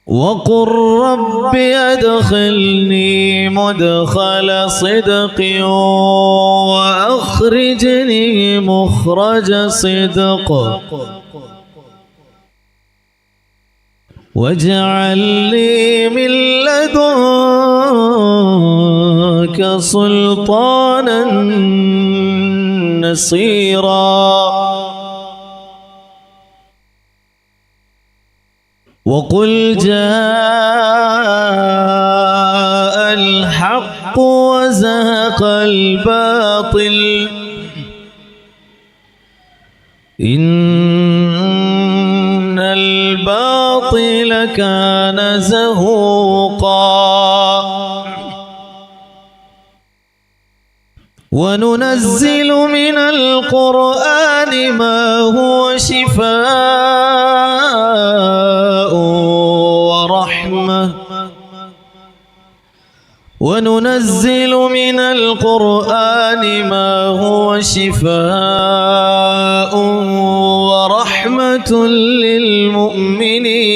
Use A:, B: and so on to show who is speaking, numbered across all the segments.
A: وقل رب أدخلني مدخل صدق وأخرجني مخرج صدق واجعل لي من لدنك سلطانا نصيرا وقل جاء الحق وزهق الباطل إن الباطل كان زهوقا وننزل من القرآن ما هو شفاء ورحمة وننزل من القرآن ما هو شفاء ورحمة للمؤمنين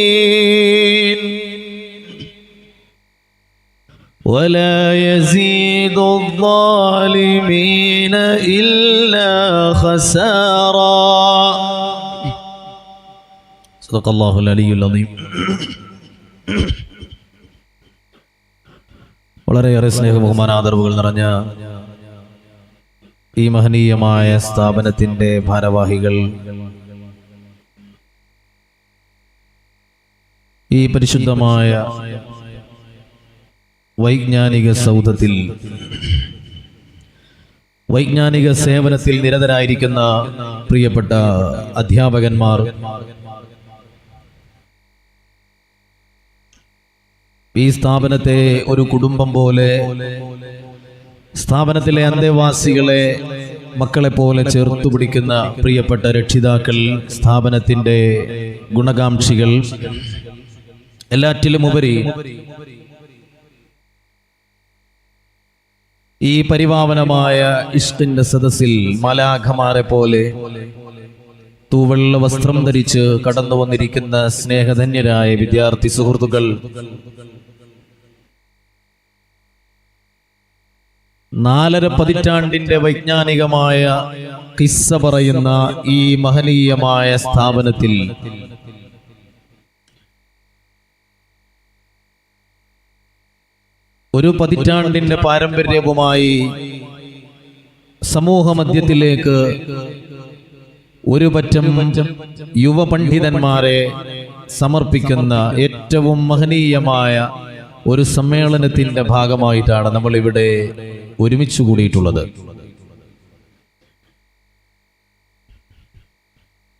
A: ولا يزيد الظالمين إلا خسارا. صدق الله العلي العظيم. വളരെയേറെ സ്നേഹബഹുമാനാദരവുകൾ നിറഞ്ഞ ഈ മഹനീയമായ സ്ഥാപനത്തിൻ്റെ ഭാരവാഹികൾ, ഈ പരിശുദ്ധമായ വൈജ്ഞാനിക സൗധത്തിൽ വൈജ്ഞാനിക സേവനത്തിൽ നിരതരായിരിക്കുന്ന പ്രിയപ്പെട്ട അധ്യാപകന്മാർ, ഈ സ്ഥാപനത്തെ ഒരു കുടുംബം പോലെ, സ്ഥാപനത്തിലെ അന്തേവാസികളെ മക്കളെ പോലെ ചേർത്തു പിടിക്കുന്ന പ്രിയപ്പെട്ട രക്ഷിതാക്കൾ, സ്ഥാപനത്തിൻ്റെ ഗുണകാംക്ഷികൾ, എല്ലാറ്റിലുമുപരി ഈ പരിപാവനമായ ഇഷ്കിന്റെ സദസ്സിൽ മലാഖമാരെ പോലെ തൂവെള്ള വസ്ത്രം ധരിച്ച് കടന്നു വന്നിരിക്കുന്ന സ്നേഹധന്യരായ വിദ്യാർത്ഥി സുഹൃത്തുക്കൾ, 4.5 പതിറ്റാണ്ടിന്റെ വൈജ്ഞാനികമായ കിസ്സ പറയുന്ന ഈ മഹനീയമായ സ്ഥാപനത്തിൽ ഒരു പതിറ്റാണ്ടിന്റെ പാരമ്പര്യവുമായി സമൂഹ മധ്യത്തിലേക്ക് ഒരു പറ്റം യുവ പണ്ഡിതന്മാരെ സമർപ്പിക്കുന്ന ഏറ്റവും മഹനീയമായ ഒരു സമ്മേളനത്തിന്റെ ഭാഗമായിട്ടാണ് നമ്മൾ ഇവിടെ ഒരുമിച്ച് കൂടിയിട്ടുള്ളത്.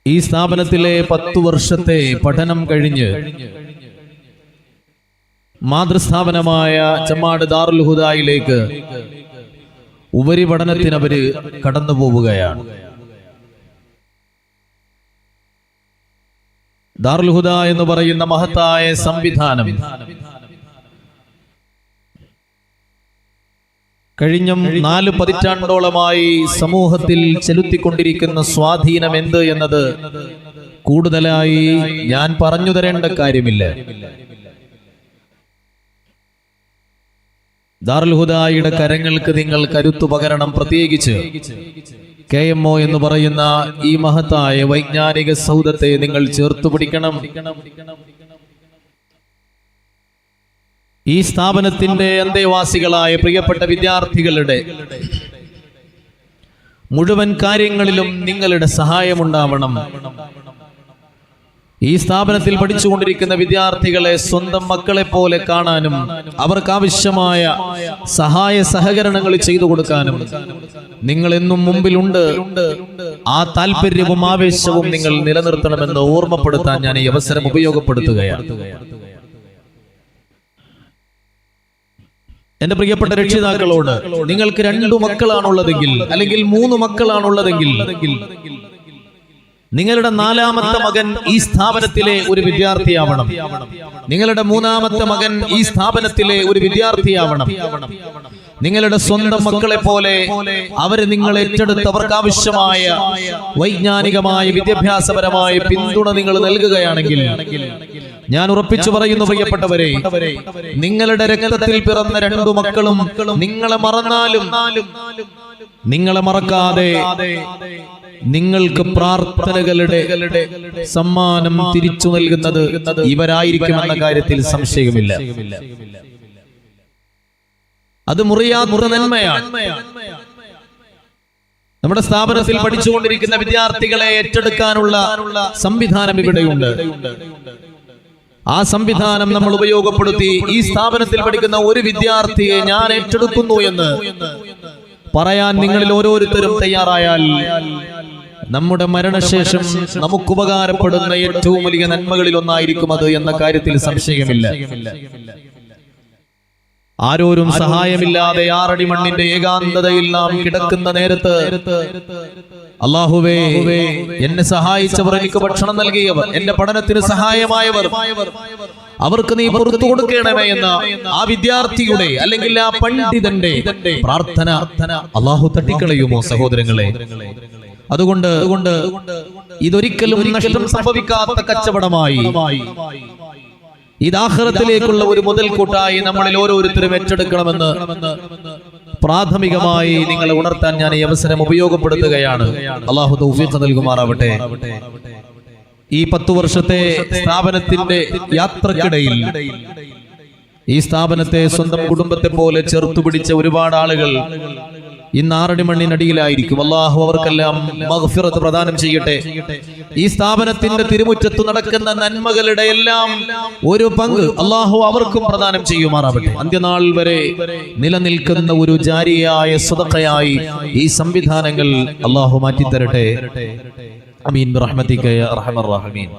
A: ഈ സ്ഥാപനത്തിലെ 10 വർഷത്തെ പഠനം കഴിഞ്ഞ് മാതൃസ്ഥാപനമായ ചമ്മാട് ദാറുൽ ഹുദയിലേക്ക് ഉപരിപഠനത്തിന് അവര് കടന്നു പോവുകയാണ്. ദാറുൽ ഹുദ എന്ന് പറയുന്ന മഹത്തായ സംവിധാനം കഴിഞ്ഞ 4 പതിറ്റാണ്ടോളമായി സമൂഹത്തിൽ ചെലുത്തിക്കൊണ്ടിരിക്കുന്ന സ്വാധീനം എന്ത് എന്നത് കൂടുതലായി ഞാൻ പറഞ്ഞു തരേണ്ട കാര്യമില്ല. ദാറുൽ ഹുദയുടെ കരങ്ങൾക്ക് നിങ്ങൾ കരുത്തു പകരണം. പ്രത്യേകിച്ച് KMO എന്ന് പറയുന്ന ഈ മഹത്തായ വൈജ്ഞാനിക സൗധത്തെ നിങ്ങൾ ചേർത്തു പിടിക്കണം. ഈ സ്ഥാപനത്തിന്റെ അന്തേവാസികളായ പ്രിയപ്പെട്ട വിദ്യാർത്ഥികളുടെ മുഴുവൻ കാര്യങ്ങളിലും നിങ്ങളുടെ സഹായമുണ്ടാവണം. ഈ സ്ഥാപനത്തിൽ പഠിച്ചുകൊണ്ടിരിക്കുന്ന വിദ്യാർത്ഥികളെ സ്വന്തം മക്കളെ പോലെ കാണാനും അവർക്ക് ആവശ്യമായ സഹായ സഹകരണങ്ങൾ ചെയ്തു കൊടുക്കാനും നിങ്ങൾ എന്നും മുമ്പിലുണ്ട്. ആ താല്പര്യവും ആവേശവും നിങ്ങൾ നിലനിർത്തണമെന്ന് ഓർമ്മപ്പെടുത്താൻ ഞാൻ ഈ അവസരം ഉപയോഗപ്പെടുത്തുകയാണ്. എന്റെ പ്രിയപ്പെട്ട രക്ഷിതാക്കളോട്, നിങ്ങൾക്ക് 2 മക്കളാണുള്ളതെങ്കിൽ അല്ലെങ്കിൽ 3 മക്കളാണുള്ളതെങ്കിൽ നിങ്ങളുടെ 4ാമത്തെ മകൻ ഈ സ്ഥാപനത്തിലെ ഒരു വിദ്യാർത്ഥിയാവണം. നിങ്ങളുടെ 3ാമത്തെ മകൻ ഈ സ്ഥാപനത്തിലെ ഒരു വിദ്യാർത്ഥിയാവണം. നിങ്ങളുടെ സ്വന്തം മക്കളെ പോലെ അവരെ നിങ്ങൾ ഏറ്റെടുത്ത് അവർക്ക് ആവശ്യമായ വൈജ്ഞാനികമായ വിദ്യാഭ്യാസപരമായ പിന്തുണ നിങ്ങൾ നൽകുകയാണെങ്കിൽ ഞാൻ ഉറപ്പിച്ചു പറയുന്നു പ്രിയപ്പെട്ടവരെ, നിങ്ങളുടെ രക്തത്തിൽ പിറന്ന രണ്ടു മക്കളും നിങ്ങളെ മറന്നാലും നിങ്ങളെ മറക്കാതെ നിങ്ങൾക്ക് പ്രാർത്ഥനകളുടെ സമ്മാനം തിരിച്ചു നൽകുന്നത് ഇവരായിരിക്കുമെന്ന കാര്യത്തിൽ സംശയമില്ല. അത് മുറിയാത്ത നന്മയാണ്. നമ്മുടെ സ്ഥാപനത്തിൽ പഠിച്ചുകൊണ്ടിരിക്കുന്ന വിദ്യാർത്ഥികളെ ഏറ്റെടുക്കാനുള്ള സംവിധാനം ഇവിടെയുണ്ട്. ആ സംവിധാനം നമ്മൾ ഉപയോഗപ്പെടുത്തി ഈ സ്ഥാപനത്തിൽ പഠിക്കുന്ന ഒരു വിദ്യാർത്ഥിയെ ഞാൻ ഏറ്റെടുക്കുന്നു എന്ന് പറയാൻ നിങ്ങളിൽ ഓരോരുത്തരും തയ്യാറായാൽ നമ്മുടെ മരണശേഷം നമുക്ക് ഉപകാരപ്പെടുന്ന ഏറ്റവും വലിയ നന്മകളിൽ ഒന്നായിരിക്കും അത് എന്ന കാര്യത്തിൽ സംശയമില്ല. ആരോരും സഹായമില്ലാതെ 6 അടി മണ്ണിന്റെ ഏകാന്തതയിൽ നാം കിടക്കുന്ന നേരത്ത് അല്ലാഹുവേ, എന്നെ സഹായിച്ചവർ, എനിക്ക് ഭക്ഷണം നൽകിയവർ, എന്റെ പഠനത്തിന് സഹായമായവർ, അവർക്ക് നീ പുറത്തു കൊടുക്കണമേ എന്ന ആ വിദ്യാർത്ഥിയുടെ അല്ലെങ്കിൽ ആ പണ്ഡിതന്റെ പ്രാർത്ഥന അല്ലാഹു തട്ടിക്കളയുമോ സഹോദരങ്ങളെ? അതുകൊണ്ട് ഇതൊരിക്കലും നഷ്ടം സംഭവിക്കാത്ത കച്ചവടമായി, ഇത് ആഖിറത്തിലേക്കുള്ള ഒരു മുതൽക്കൂട്ടായി നമ്മളിൽ ഓരോരുത്തരും ഏറ്റെടുക്കണമെന്ന് പ്രാഥമികമായി നിങ്ങളെ ഉണർത്താൻ ഞാൻ ഈ അവസരം ഉപയോഗപ്പെടുത്തുകയാണ്. അല്ലാഹു തൗഫീഖ് നൽകുമാറാവട്ടെ. ഈ 10 വർഷത്തെ സ്ഥാപനത്തിന്റെ യാത്രക്കിടയിൽ ഈ സ്ഥാപനത്തെ സ്വന്തം കുടുംബത്തെ പോലെ ചേർത്തു പിടിച്ച ഒരുപാട് ആളുകൾ ഇന്ന് 6 അടി മണ്ണിനടിയിലായിരിക്കും. അല്ലാഹു അവർക്കെല്ലാം മഗ്ഫിറത്ത് പ്രദാനം ചെയ്യട്ടെ. ഈ സ്ഥാപനത്തിന്റെ തിരുമുറ്റത്ത് നടക്കുന്ന നന്മകളുടെ എല്ലാം ഒരു പങ്ക് അല്ലാഹു അവർക്കും പ്രദാനം ചെയ്യുമാറാവട്ടെ. അന്ത്യനാൾ വരെ നിലനിൽക്കുന്ന ഒരു ജാരിയായ സദഖയായി ഈ സംവിധാനങ്ങൾ അല്ലാഹു മാറ്റിത്തരട്ടെ. ആമീൻ ബിറഹ്മതിക യാ അർഹമർ റഹീമീൻ.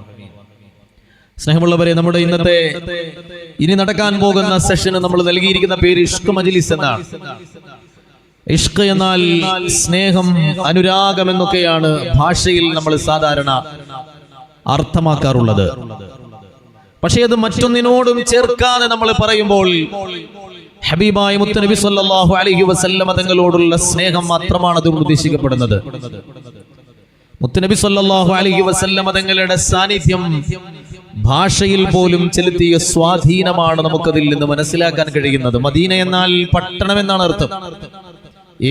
A: സ്നേഹമുള്ളവരെ, നമ്മുടെ ഇന്നത്തെ ഇനി നടക്കാൻ പോകുന്ന സെഷന് നമ്മൾ നൽകിയിരിക്കുന്ന പേര് ഇഷ്ക് മജ്ലിസ് എന്നാണ്. ഇഷ്ക് എന്നാൽ സ്നേഹം, അനുരാഗം എന്നൊക്കെയാണ് ഭാഷയിൽ നമ്മൾ സാധാരണ അർത്ഥമാക്കാറുള്ളത്. പക്ഷേ അത് മറ്റൊന്നിനോടും ചേർക്കാതെ നമ്മൾ പറയുമ്പോൾ ഹബീബായ മുത്തുനബി സല്ലല്ലാഹു അലൈഹി വസല്ലം തങ്ങളോടുള്ള സ്നേഹം മാത്രമാണ് അത് ഉദ്ദേശിക്കപ്പെടുന്നത്. മുത്തുനബി സല്ലല്ലാഹു അലൈഹി വസല്ലം തങ്ങളുടെ സാന്നിധ്യം ഭാഷയിൽ പോലും ചെലുത്തിയ സ്വാധീനമാണ് നമുക്കതിൽ നിന്ന് മനസ്സിലാക്കാൻ കഴിയുന്നത്. മദീന എന്നാൽ പട്ടണം എന്നാണ് അർത്ഥം.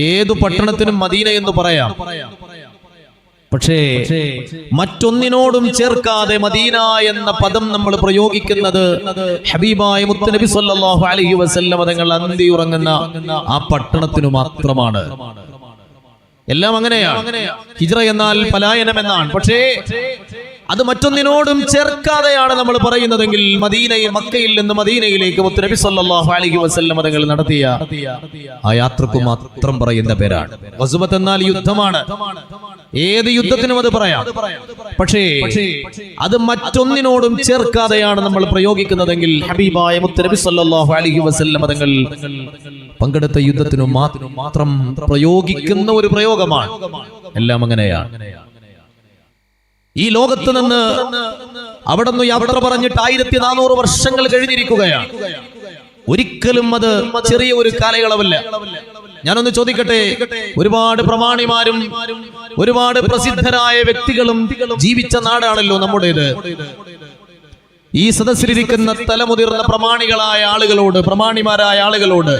A: ഏതു പട്ടണത്തിനും മദീന എന്ന് പറയാം. പക്ഷേ മറ്റൊന്നിനോടും ചേർക്കാതെ മദീന എന്ന പദം നമ്മൾ പ്രയോഗിക്കുന്നത് ഹബീബായ മുത്തുനബി സല്ലല്ലാഹു അലൈഹി വസല്ലം തങ്ങൾ അന്തി ഉറങ്ങുന്ന ആ പട്ടണത്തിനു മാത്രമാണ്. എല്ലാം അങ്ങനെയാണ്. ഹിജ്റ എന്നാൽ പലായനം എന്നാണ്. പക്ഷേ അത് മറ്റൊന്നിനോടും ചേർക്കാതെയാണ് നമ്മൾ പറയുന്നതെങ്കിൽ മക്കയിൽ നിന്ന് മദീനയിലേക്ക് മുത്തുനബി സല്ലല്ലാഹു അലൈഹി വസല്ലം തങ്ങൾ നടത്തിയ ആ യാത്രക്ക് മാത്രം പറയുന്ന പേരാണ്. ഗസ്വത്ത് എന്നാൽ യുദ്ധമാണ്. ഏത് യുദ്ധത്തിനും അത് പറയാം. പക്ഷേ അത് മറ്റൊന്നിനോടും ചേർക്കാതെയാണ് നമ്മൾ പ്രയോഗിക്കുന്നതെങ്കിൽ ഹബീബായ മുത്തുനബി സല്ലല്ലാഹു അലൈഹി വസല്ലം തങ്ങൾ പങ്കെടുത്ത യുദ്ധത്തിനു മാത്രം പ്രയോഗിക്കുന്ന ഒരു പ്രയോഗമാണ്. എല്ലാം അങ്ങനെയാണ്. ഈ ലോകത്ത് നിന്ന് അവിടെ നിന്ന് യാത്ര പറഞ്ഞിട്ട് 1400 വർഷങ്ങൾ കഴിഞ്ഞിരിക്കുകയാണ്. ഒരിക്കലും അത് ചെറിയ ഒരു കാലയളവല്ല. ഞാനൊന്ന് ചോദിക്കട്ടെ, ഒരുപാട് പ്രമാണിമാരും ഒരുപാട് പ്രസിദ്ധരായ വ്യക്തികളും ജീവിച്ച നാടാണല്ലോ നമ്മുടേത്. ഈ സദസ്സിലിരിക്കുന്ന തലമുതിർന്ന പ്രമാണികളായ ആളുകളോട്, പ്രമാണിമാരായ ആളുകളോട്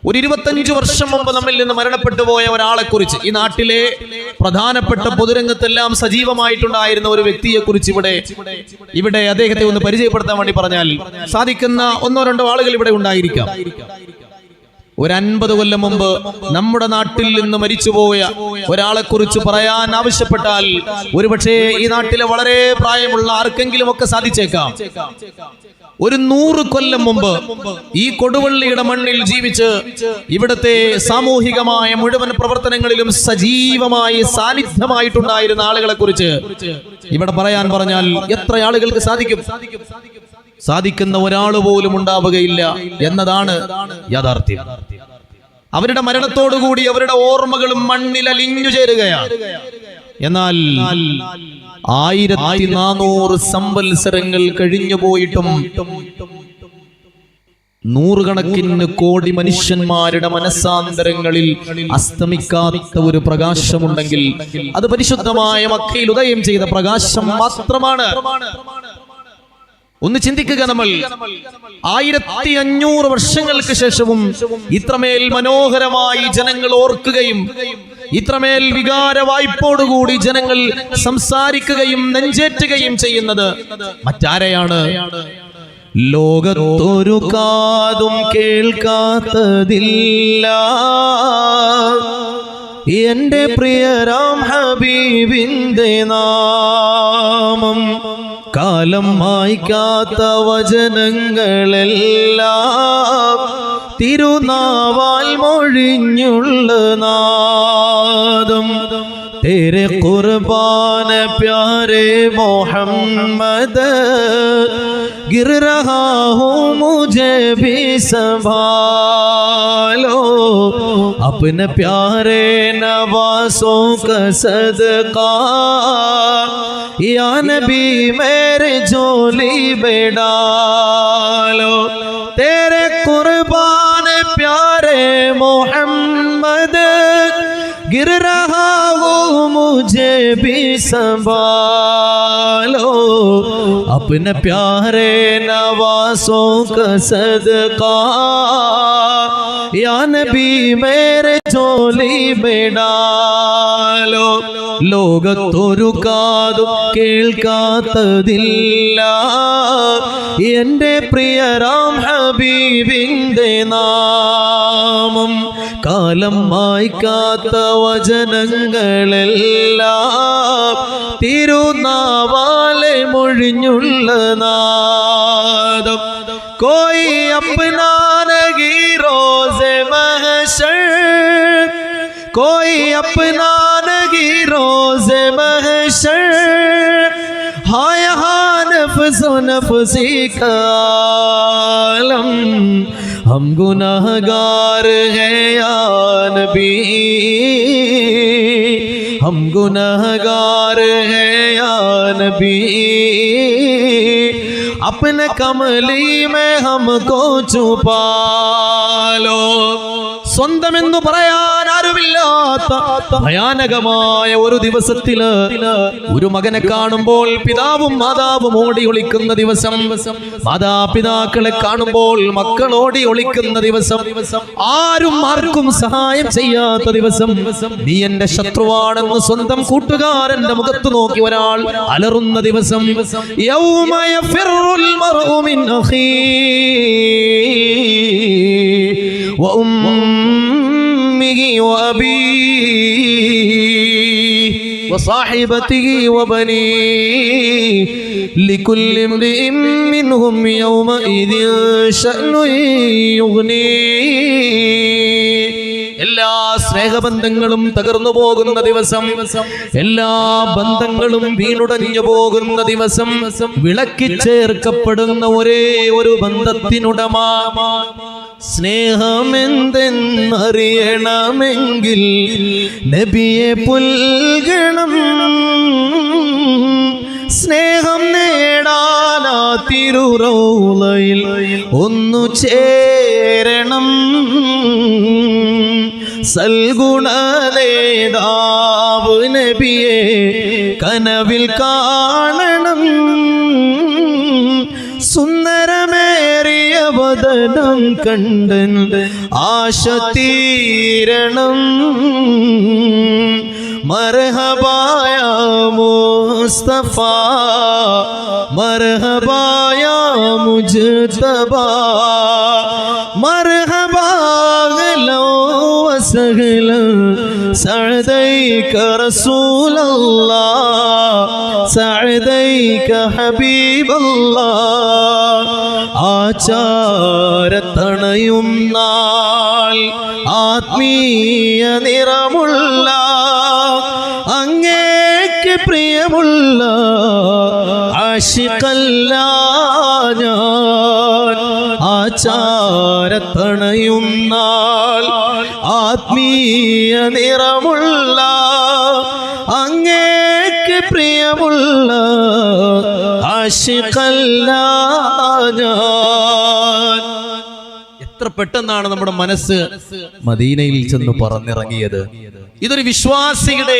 A: ഒരു 25 വർഷം മുമ്പ് നമ്മിൽ നിന്ന് മരണപ്പെട്ടു പോയ ഒരാളെ കുറിച്ച്, ഈ നാട്ടിലെ പ്രധാനപ്പെട്ട പൊതുരംഗത്തെല്ലാം സജീവമായിട്ടുണ്ടായിരുന്ന ഒരു വ്യക്തിയെ കുറിച്ച് ഇവിടെ അദ്ദേഹത്തെ ഒന്ന് പരിചയപ്പെടുത്താൻ വേണ്ടി പറഞ്ഞാൽ സാധിക്കുന്ന 1-2 ആളുകൾ ഇവിടെ ഉണ്ടായിരിക്കാം. ഒരു 50 കൊല്ലം മുമ്പ് നമ്മുടെ നാട്ടിൽ നിന്ന് മരിച്ചുപോയ ഒരാളെ കുറിച്ച് പറയാൻ ആവശ്യപ്പെട്ടാൽ ഒരുപക്ഷെ ഈ നാട്ടിലെ വളരെ പ്രായമുള്ള ആർക്കെങ്കിലും ഒക്കെ സാധിച്ചേക്കാം. ഒരു 100 കൊല്ലം മുമ്പ് ഈ കൊടുവള്ളിയുടെ മണ്ണിൽ ജീവിച്ച് ഇവിടുത്തെ സാമൂഹികമായ മുഴുവൻ പ്രവർത്തനങ്ങളിലും സജീവമായി സാന്നിധ്യമായിട്ടുണ്ടായിരുന്ന ആളുകളെ കുറിച്ച് ഇവിടെ പറയാൻ പറഞ്ഞാൽ എത്ര ആളുകൾക്ക് സാധിക്കും? സാധിക്കുന്ന ഒരാൾ പോലും ഉണ്ടാവുകയില്ല എന്നതാണ് യാഥാർത്ഥ്യം. അവരുടെ മരണത്തോടുകൂടി അവരുടെ ഓർമ്മകളും മണ്ണിൽ അലിഞ്ഞു ചേരുകയാണ്. എന്നാൽ 1400 സംവത്സരങ്ങൾ കഴിഞ്ഞു പോയിട്ടും നൂറുകണക്കിന് കോടി മനുഷ്യന്മാരുടെ മനസ്സാന്തരങ്ങളിൽ അസ്തമിക്കാത്ത ഒരു പ്രകാശമുണ്ടെങ്കിൽ അത് പരിശുദ്ധമായ മക്കയിൽ ഉദയം ചെയ്ത പ്രകാശം മാത്രമാണ്. ഒന്ന് ചിന്തിക്കുക, നമ്മൾ 1500 വർഷങ്ങൾക്ക് ശേഷവും ഇത്രമേൽ മനോഹരമായി ജനങ്ങൾ ഓർക്കുകയും ഇത്രമേൽ വികാരവായ്പോടുകൂടി ജനങ്ങൾ സംസാരിക്കുകയും നെഞ്ചേറ്റുകയും ചെയ്യുന്നത് മറ്റാരെയാണ്? ലോകത്തൊരു കാതും കേൾക്കാത്തതില്ല എന്റെ പ്രിയരാം ഹബീബിന്റെ നാമം. കാലം മായ്ക്കാത്ത വചനങ്ങളെല്ലാം തിരുനാവാൽ മൊഴിഞ്ഞുള്ള നാദം. तेरे कुर्बान प्यारे मोहम्मद गिर रहा हूँ मुझे भी संभालो. अपने प्यारे नवासों का सदका या नबी मेरे झोली में डालो. तेरे कुर्बान प्यारे मोहम्मद गिर रहा हूँ मुझे भी संभालो. अपने प्यारे नवासों का सदका या नबी मेरे झोली में डालो. ലോകത്തൊരു കാതും കേൾക്കാത്തതില്ല എന്റെ പ്രിയരാം ഹബീബിന്റെ നാമം. കാലം മായ്ക്കാത്ത വചനങ്ങളെല്ലാം തിരുനാവാലെ മൊഴിഞ്ഞുള്ള നാദം. കോയി അപ്നാ നഹീ റോസെ മഹ്ശർ, കോയി അപ്നാ നഹീ റോസെ മഹ്ശർ. हाँ यहाँ नफ्सो नफ्सी का आलम. हम गुनाहगार हैं या नबी, हम गुनाहगार हैं या नबी. अपने कमली में हमको छुपा लो. സ്വന്തമെന്ന് പറയാൻ ആരുമില്ലാത്ത ഭയാനകമായ ഒരു ദിവസത്തില് ഒരു മകനെ കാണുമ്പോൾ പിതാവും മാതാവും ഓടി ഒളിക്കുന്ന ദിവസം, മാതാപിതാക്കളെ കാണുമ്പോൾ മക്കൾ ഓടി ഒളിക്കുന്ന ദിവസം, ആരും ആർക്കും സഹായം ചെയ്യാത്ത ദിവസം, നീ എന്റെ ശത്രുവാണെന്ന് സ്വന്തം കൂട്ടുകാരന്റെ മുഖത്ത് നോക്കി ഒരാൾ അലറുന്ന ദിവസം, യൗമ യഫിറുൽ മർഉ മിൻ അഖീ وأمه وأبيه وصاحبته وبنيه لكل امرئ منهم يومئذ شأن يغنيه. എല്ലാ സ്നേഹബന്ധങ്ങളും തകർന്നു പോകുന്ന ദിവസം, എല്ലാ ബന്ധങ്ങളും വീണുടഞ്ഞു പോകുന്ന ദിവസം, വിളക്കിച്ചേർക്കപ്പെടുന്ന ഒരേ ഒരു ബന്ധത്തിനുടമ സ്നേഹമെന്തെന്നറിയണമെങ്കിൽ നബിയെ പുൽകണം. സ്നേഹം നേടാനാ തിരുറൗളയിൽ ഒന്നു ചേരണം. സൽഗുണനേതാവ് നബിയെ കനവിൽ കാണണം. സുന്ദരമേറിയ വദനം കണ്ട് ആശതീരണം. മർഹബായ മുസ്തഫ, മർഹബായ മുജ്തബാ, മർഹബാ അഹ്ലൻ വസഹ്ലൻ സഅദൈക റസൂലല്ലാഹ്, സഅദൈക ഹബീബല്ലാഹ്. ആചാരത്തണയും നാൾ ആത്മീയ നിറമുള്ള അങ്ങേക്ക് പ്രിയമുള്ള ആശിഖല്ല ഞാൻ. ആചാരത്തണയും നാൾ ആത്മീയ നിറമുള്ള അങ്ങേക്ക് പ്രിയമുള്ള ആശിഖല്ല ഞാൻ. എത്ര പെട്ടെന്നാണ് നമ്മുടെ മനസ്സ് മദീനയിൽ ചെന്ന് പറന്നിറങ്ങിയത്. ഇതൊരു വിശ്വാസിയുടെ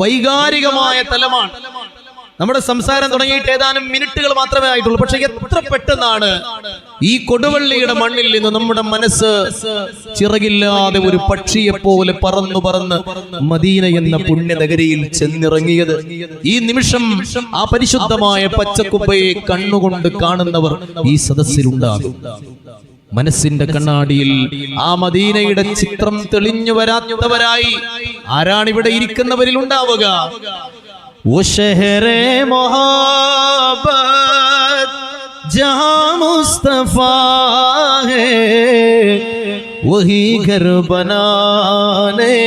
A: വൈകാരികമായ തലമാണ്. നമ്മുടെ സംസാരം തുടങ്ങിയിട്ട് ഏതാനും മിനിറ്റുകൾ മാത്രമേ ആയിട്ടുള്ളൂ. പക്ഷെ എത്ര പെട്ടെന്നാണ് ഈ കൊടുവള്ളിയുടെ മണ്ണിൽ നിന്ന് നമ്മുടെ മനസ്സ് ചിറകില്ലാതെ ഒരു പക്ഷിയെ പോലെ പറന്നു പറന്ന് മദീന എന്ന പുണ്യനഗരിയിൽ ചെന്നിറങ്ങിയത്. ഈ നിമിഷം ആ പരിശുദ്ധമായ പച്ചക്കുപ്പയെ കണ്ണുകൊണ്ട് കാണുന്നവർ ഈ സദസ്സിലുണ്ടാകും. മനസ്സിന്റെ കണ്ണാടിയിൽ ആ മദീനയുടെ ചിത്രം തെളിഞ്ഞു വരാത്തവരായി ആരാണിവിടെ ഇരിക്കുന്നവരിൽ ഉണ്ടാവുക? वो शहरे मोहब्बत जहां मुस्तफा है, वही घर बनाने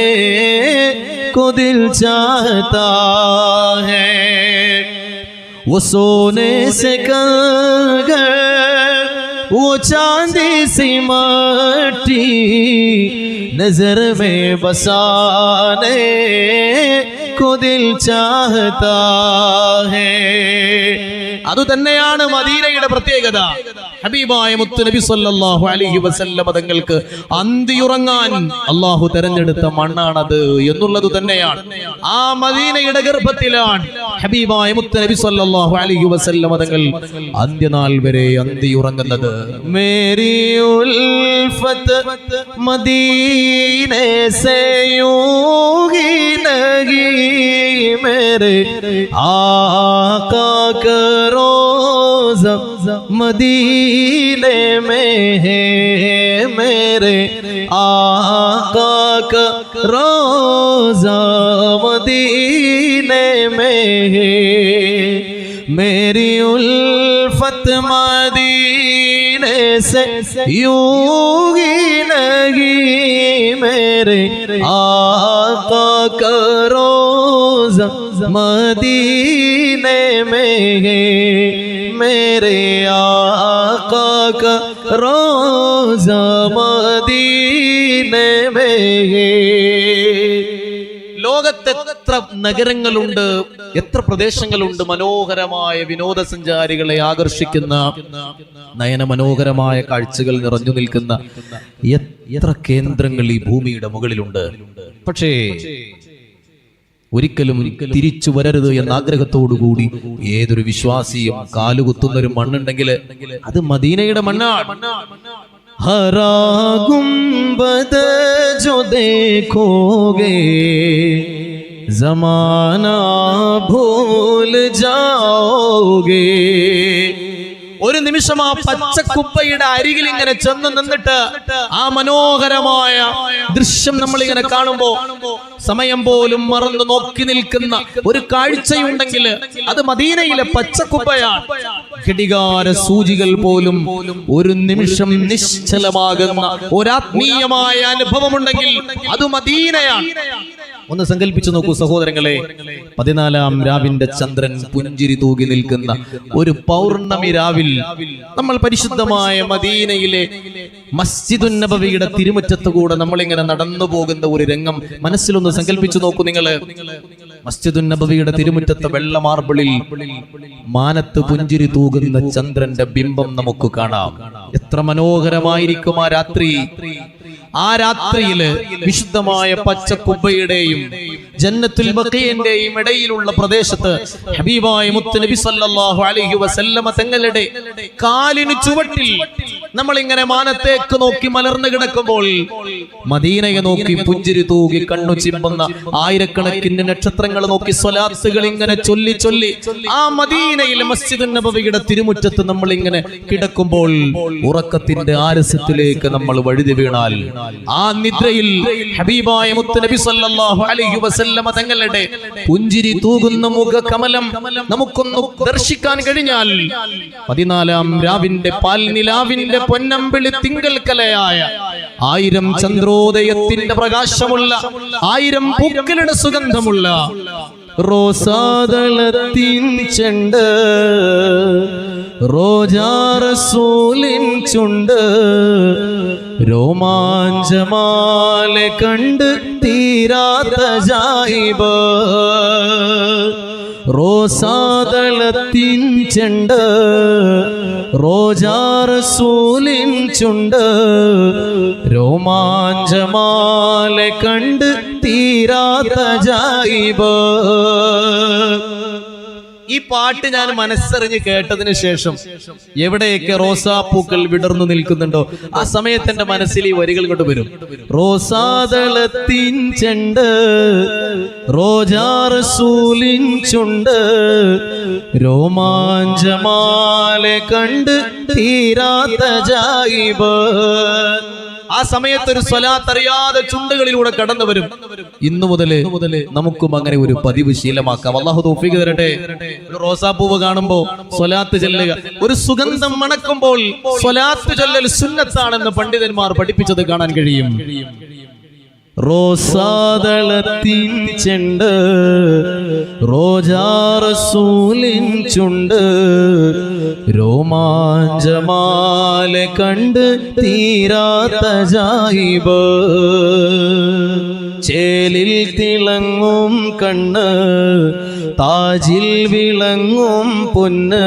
A: को दिल चाहता है. वो सोने से कलगर, वो चांदी सी मट्टी नजर में बसाने को दिल चाहता है. അതുതന്നെയാണ് മദീനയുടെ പ്രത്യേകത. ഹബീബായ മുത്ത് നബി സല്ലല്ലാഹു അലൈഹി വസല്ലം തങ്ങൾക്ക് അന്തിയുറങ്ങാൻ അല്ലാഹു തെരഞ്ഞെടുത്ത മണ്ണാണത് എന്നുള്ളത് തന്നെയാണ്. ആ മദീനയുടെ ഗർഭത്തിലാണ് ഹബീബായ മുത്ത് നബി സല്ലല്ലാഹു അലൈഹി വസല്ലം തങ്ങൾ അന്ത്യനാൾ വരെ അന്തിയുറങ്ങുന്നത്. മേരി ഉൽഫത്ത് മദീനെ സേ യൂഹി ലഗി मेरे आका का रोज़ा मदीने में है, मेरे आका का रोज़ा मदीने में है. मेरी उल्फत मदीने से यूं ही लगी, मेरे आका का रोज़ा मदीने में है, मेरे आका का रोज़ा मदीने में है. ലോകത്ത് എത്ര നഗരങ്ങളുണ്ട്, എത്ര പ്രദേശങ്ങളുണ്ട് മനോഹരമായ വിനോദസഞ്ചാരികളെ ആകർഷിക്കുന്ന നയന മനോഹരമായ കാഴ്ചകൾ നിറഞ്ഞു നിൽക്കുന്ന എത്ര കേന്ദ്രങ്ങൾ ഈ ഭൂമിയുടെ മുകളിലുണ്ട്. പക്ഷേ ഒരിക്കലും തിരിച്ചു വരരുത് എന്ന ആഗ്രഹത്തോടുകൂടി ഏതൊരു വിശ്വാസിയും കാലുകുത്തുന്നൊരു മണ്ണുണ്ടെങ്കിൽ അത് മദീനയുടെ മണ്ണാണ്. हरा गुंबद जो देखोगे जमाना भूल जाओगे. ഒരു നിമിഷം ആ പച്ചക്കുപ്പയുടെ അരികിൽ ഇങ്ങനെ ചെന്ന് നിന്നിട്ട് ആ മനോഹരമായ ദൃശ്യം നമ്മൾ ഇങ്ങനെ കാണുമ്പോ സമയം പോലും മറന്നു നോക്കി നിൽക്കുന്ന ഒരു കാഴ്ചയുണ്ടെങ്കിൽ അത് മദീനയിലെ പച്ചക്കുപ്പയാണ്. ഘടികാര സൂചികൾ പോലും ഒരു നിമിഷം നിശ്ചലമാകുന്ന ഒരാത്മീയമായ അനുഭവമുണ്ടെങ്കിൽ അത് മദീനയാണ്. ഒന്ന് സങ്കല്പിച്ചു നോക്കൂ സഹോദരങ്ങളെ, 14-ാം രാവിന്റെ ചന്ദ്രൻ പുഞ്ചിരി തൂകി നിൽക്കുന്ന ഒരു പൗർണമി രാവിൽ നമ്മൾ പരിശുദ്ധമായ മദീനയിലെ മസ്ജിദുൻ നബവിയുടെ തിരുമുറ്റത്തുകൂടെ നമ്മളിങ്ങനെ നടന്നു പോകുന്ന ഒരു രംഗം മനസ്സിലൊന്ന് സങ്കല്പിച്ചു നോക്കൂ നിങ്ങള്. മസ്ജിദുൻ നബവിയുടെ തിരുമുറ്റത്തെ വെള്ള മാർബിളിൽ മാനത്ത് പുഞ്ചിരി തൂകുന്ന ചന്ദ്രന്റെ ബിംബം നമുക്ക് കാണാം. എത്ര മനോഹരമായിരിക്കും ആ രാത്രി. ആ രാത്രിയില് വിശുദ്ധമായ പച്ചക്കുബയുടെയും ജന്നത്തുൽ ബഖീന്റെയും ഇടയിലുള്ള പ്രദേശത്ത് ഹബീബായ മുത്ത് നബി സല്ലല്ലാഹു അലൈഹി വസല്ലമ തങ്ങളുടെ കാലിന് ചുവട്ടിൽ നമ്മൾ ഇങ്ങനെ മാനത്തേക്ക് നോക്കി മലർന്നു കിടക്കുമ്പോൾ മദീനയെ നോക്കി പുഞ്ചിരി തൂകി കണ്ണു ചിമ്പുന്ന ആയിരക്കണക്കിന് നക്ഷത്രങ്ങൾ നോക്കി സ്വലാത്തുകൾ ഇങ്ങനെ ചൊല്ലി ചൊല്ലി ആ മദീനയിലെ മസ്ജിദുൻ നബവിയുടെ തിരുമുറ്റത്ത് നമ്മൾ ഇങ്ങനെ കിടക്കുമ്പോൾ ഉറക്കത്തിന്റെ ആലസ്യത്തിലേക്ക് നമ്മൾ വഴുതി വീണാൽ ആ നിദ്രയിൽ ഹബീബായ മുത്ത് നബി സല്ലല്ലാഹു അലൈഹി വസല്ലമ തങ്ങളുടെ പുഞ്ചിരി തൂകുന്ന മുഖകമലം നമുക്കൊന്ന് ദർശിക്കാൻ കഴിഞ്ഞാൽ 14-ാം രാവിന്റെ പാൽനിലാവിന്റെ പൊന്നമ്പിളി തിങ്കൽക്കലയായ 1000 ചന്ദ്രോദയത്തിന്റെ പ്രകാശമുള്ള 1000 പൂക്കളുടെ സുഗന്ധമുള്ള റോസാദളത്തിൻ ചെണ്ട് റോജാ റസൂലിൻ ചുണ്ട് രോമാഞ്ചമാലെ കണ്ട് തീരാത്ത ജായിബ് റോസാദളത്തിൻ ചെണ്ട് റോജാ റസൂലിൻ ചുണ്ട് രോമാഞ്ചമാലെ കണ്ട് തീരാത്ത ജായിബ്. ഈ പാട്ട് ഞാൻ മനസ്സറിഞ്ഞ് കേട്ടതിന് ശേഷം എവിടെയൊക്കെ റോസാപ്പൂക്കൾ വിടർന്നു നിൽക്കുന്നുണ്ടോ ആ സമയത്ത് എന്റെ മനസ്സിൽ ഈ വരികൾ കൊണ്ട് വരും. റോസാദളത്തിൻ ചെണ്ട് റോജാ റസൂലിൻ ചുണ്ട് രോമാഞ്ചമാലെ കണ്ട് തീരാത്ത ജായിബ്. ആ സമയത്ത് ഒരു സ്വലാത്ത് അറിയാതെ ചുണ്ടുകളിലൂടെ കടന്നു വരും. ഇന്നു മുതല് നമുക്കും അങ്ങനെ ഒരു പതിവ് ശീലമാക്കാം. അല്ലാഹു തൗഫീഖ് തരട്ടെ. ഒരു റോസാപ്പൂവ് കാണുമ്പോ സ്വലാത്ത് ചൊല്ലുക. ഒരു സുഗന്ധം മണക്കുമ്പോൾ സ്വലാത്ത് ചൊല്ലൽ സുന്നത്താണെന്ന് പണ്ഡിതന്മാർ പഠിപ്പിച്ചത് കാണാൻ കഴിയും. റോസാദളത്തിൻ ചെണ്ട് റോജാ റസൂലിൻ ചുണ്ട് രോമാഞ്ചമാലെ കണ്ട് തീരാത്ത ജായിബ്. ചേലിൽ തിളങ്ങും കണ്ണ് താജിൽ വിളങ്ങും പൊന്ന്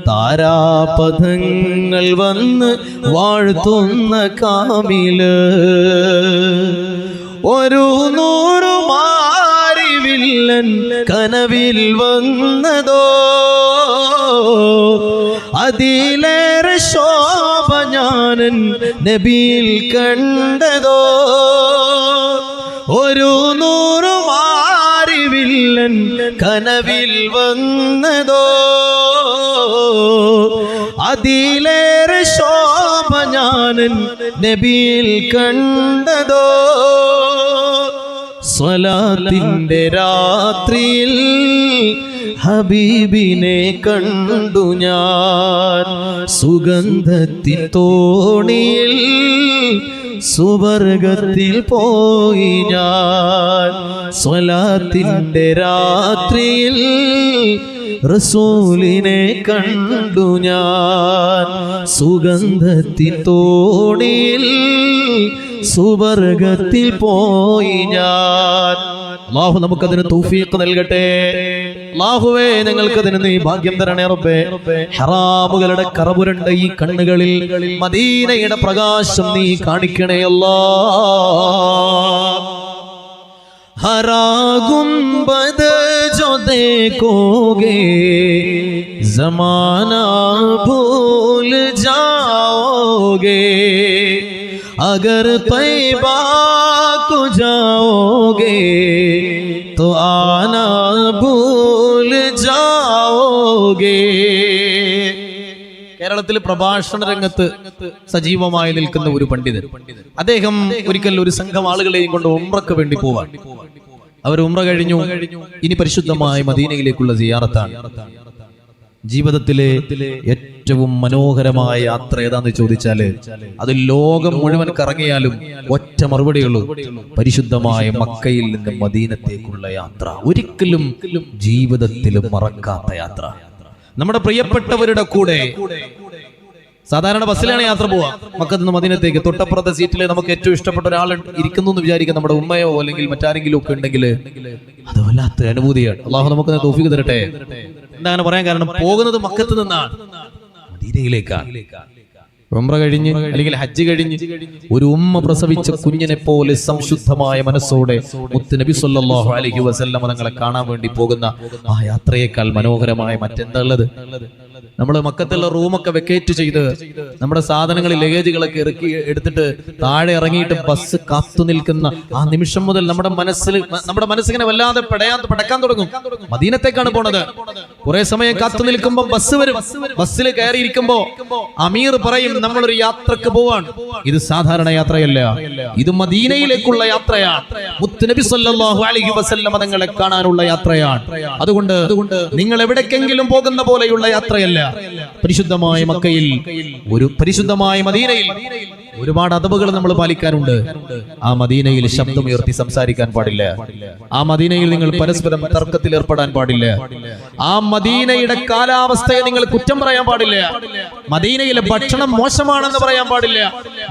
A: താരാപഥങ്ങൾ വന്ന് വാഴ്ത്തുന്ന കാമില് ഒരു നൂറു മാരിവില്ലൻ കനവിൽ വന്നതോ അതിലേറെ ശോഭ ഞാനൻ നബിയിൽ കണ്ടതോ. ഒരു നൂറു മാരിവില്ലൻ കനവിൽ വന്നതോ അതിലേറെ ശോഭ ഞാനൻ നബിയിൽ കണ്ടതോ. സ്വലാത്തിന്റെ രാത്രിയിൽ ഹബീബിനെ കണ്ടു ഞാൻ സുഗന്ധത്തിൻ തോണിയിൽ സുവർഗത്തിൽ പോയി ഞാൻ. സ്വലാത്തിന്റെ രാത്രിയിൽ റസൂലിനെ കണ്ടു ഞാൻ സുഗന്ധത്തിൻ തോണിയിൽ സുവർഗത്തിൽ പോയി ഞാൻ. അല്ലാഹു നമുക്കതിന് തൗഫീഖ് നൽകട്ടെ. അല്ലാഹുവേ ഞങ്ങൾക്കതിന് നീ ഭാഗ്യം തരണേ റബ്ബേ. ഹറാമുകളുടെ കറപുരണ്ട ഈ കണ്ണുകളിൽ മദീനയുടെ പ്രകാശം നീ കാണിക്കണേ അല്ലാഹ്. हरा गुंबद जो देखोगे जमाना भूल जाओगे अगर तैबा को जाओगे तो आना भूल जाओगे. കേരളത്തിൽ പ്രഭാഷണ രംഗത്ത് സജീവമായി നിൽക്കുന്ന ഒരു പണ്ഡിതൻ, അദ്ദേഹം ഒരിക്കൽ ഒരു സംഘം ആളുകളെയും കൊണ്ട് ഉംറക്ക് വേണ്ടി പോവാൻ. അവർ ഉംറ കഴിഞ്ഞു, ഇനി പരിശുദ്ധമായ മദീനയിലേക്കുള്ള സിയാറത്താണ്. ജീവിതത്തിലെ ഏറ്റവും മനോഹരമായ യാത്ര ഏതാന്ന് ചോദിച്ചാല് അത് ലോകം മുഴുവൻ കറങ്ങിയാലും ഒറ്റ മറുപടിയുള്ളൂ, പരിശുദ്ധമായ മക്കയിൽ നിന്ന് മദീനത്തേക്കുള്ള യാത്ര. ഒരിക്കലും ജീവിതത്തിൽ മറക്കാത്ത യാത്ര. നമ്മുടെ പ്രിയപ്പെട്ടവരുടെ കൂടെ സാധാരണ ബസ്സിലാണ് യാത്ര പോവാ മക്കത്ത് നിന്ന് മദീനത്തേക്ക്. തൊട്ടപ്പുറത്തെ സീറ്റിൽ നമുക്ക് ഏറ്റവും ഇഷ്ടപ്പെട്ട ഒരാൾ ഇരിക്കുന്നു എന്ന് വിചാരിക്കുക, നമ്മുടെ ഉമ്മയോ അല്ലെങ്കിൽ മറ്റാരെങ്കിലും ഒക്കെ ഉണ്ടെങ്കിൽ അത് വല്ലാത്തൊരു അനുഭൂതിയാണ്. അള്ളാഹു നമുക്ക് തൗഫീഖ് തരട്ടെ. എന്താ അങ്ങനെ പറയാൻ കാരണം, പോകുന്നത് മക്കത്ത് നിന്നാണ് മദീനയിലേക്കാണ്. ഉംറ കഴിഞ്ഞ് അല്ലെങ്കിൽ ഹജ്ജ് കഴിഞ്ഞ് ഒരു ഉമ്മ പ്രസവിച്ച കുഞ്ഞിനെ പോലെ സംശുദ്ധമായ മനസ്സോടെ മുത്ത് നബി സല്ലല്ലാഹു അലൈഹി വസല്ലം തങ്ങളെ കാണാൻ വേണ്ടി പോകുന്ന ആ യാത്രയേക്കാൾ മനോഹരമായ മറ്റെന്താ ഉള്ളത്? നമ്മൾ മക്കത്തുള്ള റൂമൊക്കെ വെക്കേറ്റ് ചെയ്ത് നമ്മുടെ സാധനങ്ങൾ ലഗേജുകളൊക്കെ ഇറക്കി എടുത്തിട്ട് താഴെ ഇറങ്ങിയിട്ട് ബസ് കാത്തു നിൽക്കുന്ന ആ നിമിഷം മുതൽ നമ്മുടെ മനസ്സിങ്ങനെ വല്ലാതെ പടക്കാൻ തുടങ്ങും. മദീനത്തേക്കാണ് പോണത്. കുറെ സമയം കാത്തു നിൽക്കുമ്പോൾ ബസ് വരും. ബസ്സിൽ കയറിയിരിക്കുമ്പോ അമീർ പറയും, നമ്മളൊരു യാത്രക്ക് പോവാൻ. ഇത് സാധാരണ യാത്രയല്ല, ഇത് മദീനയിലേക്കുള്ള യാത്രയാണ്. മുത്ത് നബി സല്ലല്ലാഹു അലൈഹി വസല്ലം തങ്ങളെ കാണാനുള്ള യാത്രയാണ്. അതുകൊണ്ട് നിങ്ങൾ എവിടേക്കെങ്കിലും പോകുന്ന പോലെയുള്ള യാത്രയല്ല. പരിശുദ്ധമായ മക്കയിൽ, ഒരു പരിശുദ്ധമായ മദീനയിൽ ഒരുപാട് അദബുകൾ നമ്മൾ പാലിക്കാനുണ്ട്. ആ മദീനയിൽ ശബ്ദമുയർത്തി സംസാരിക്കാൻ പാടില്ല. ആ മദീനയിൽ നിങ്ങൾ പരസ്പരം തർക്കത്തിൽ ഏർപ്പെടാൻ പാടില്ല. ആ മദീനയുടെ കാലാവസ്ഥയെ നിങ്ങൾ കുറ്റം പറയാൻ പാടില്ല. മദീനയിലെ ഭക്ഷണം മോശമാണെന്ന് പറയാൻ പാടില്ല.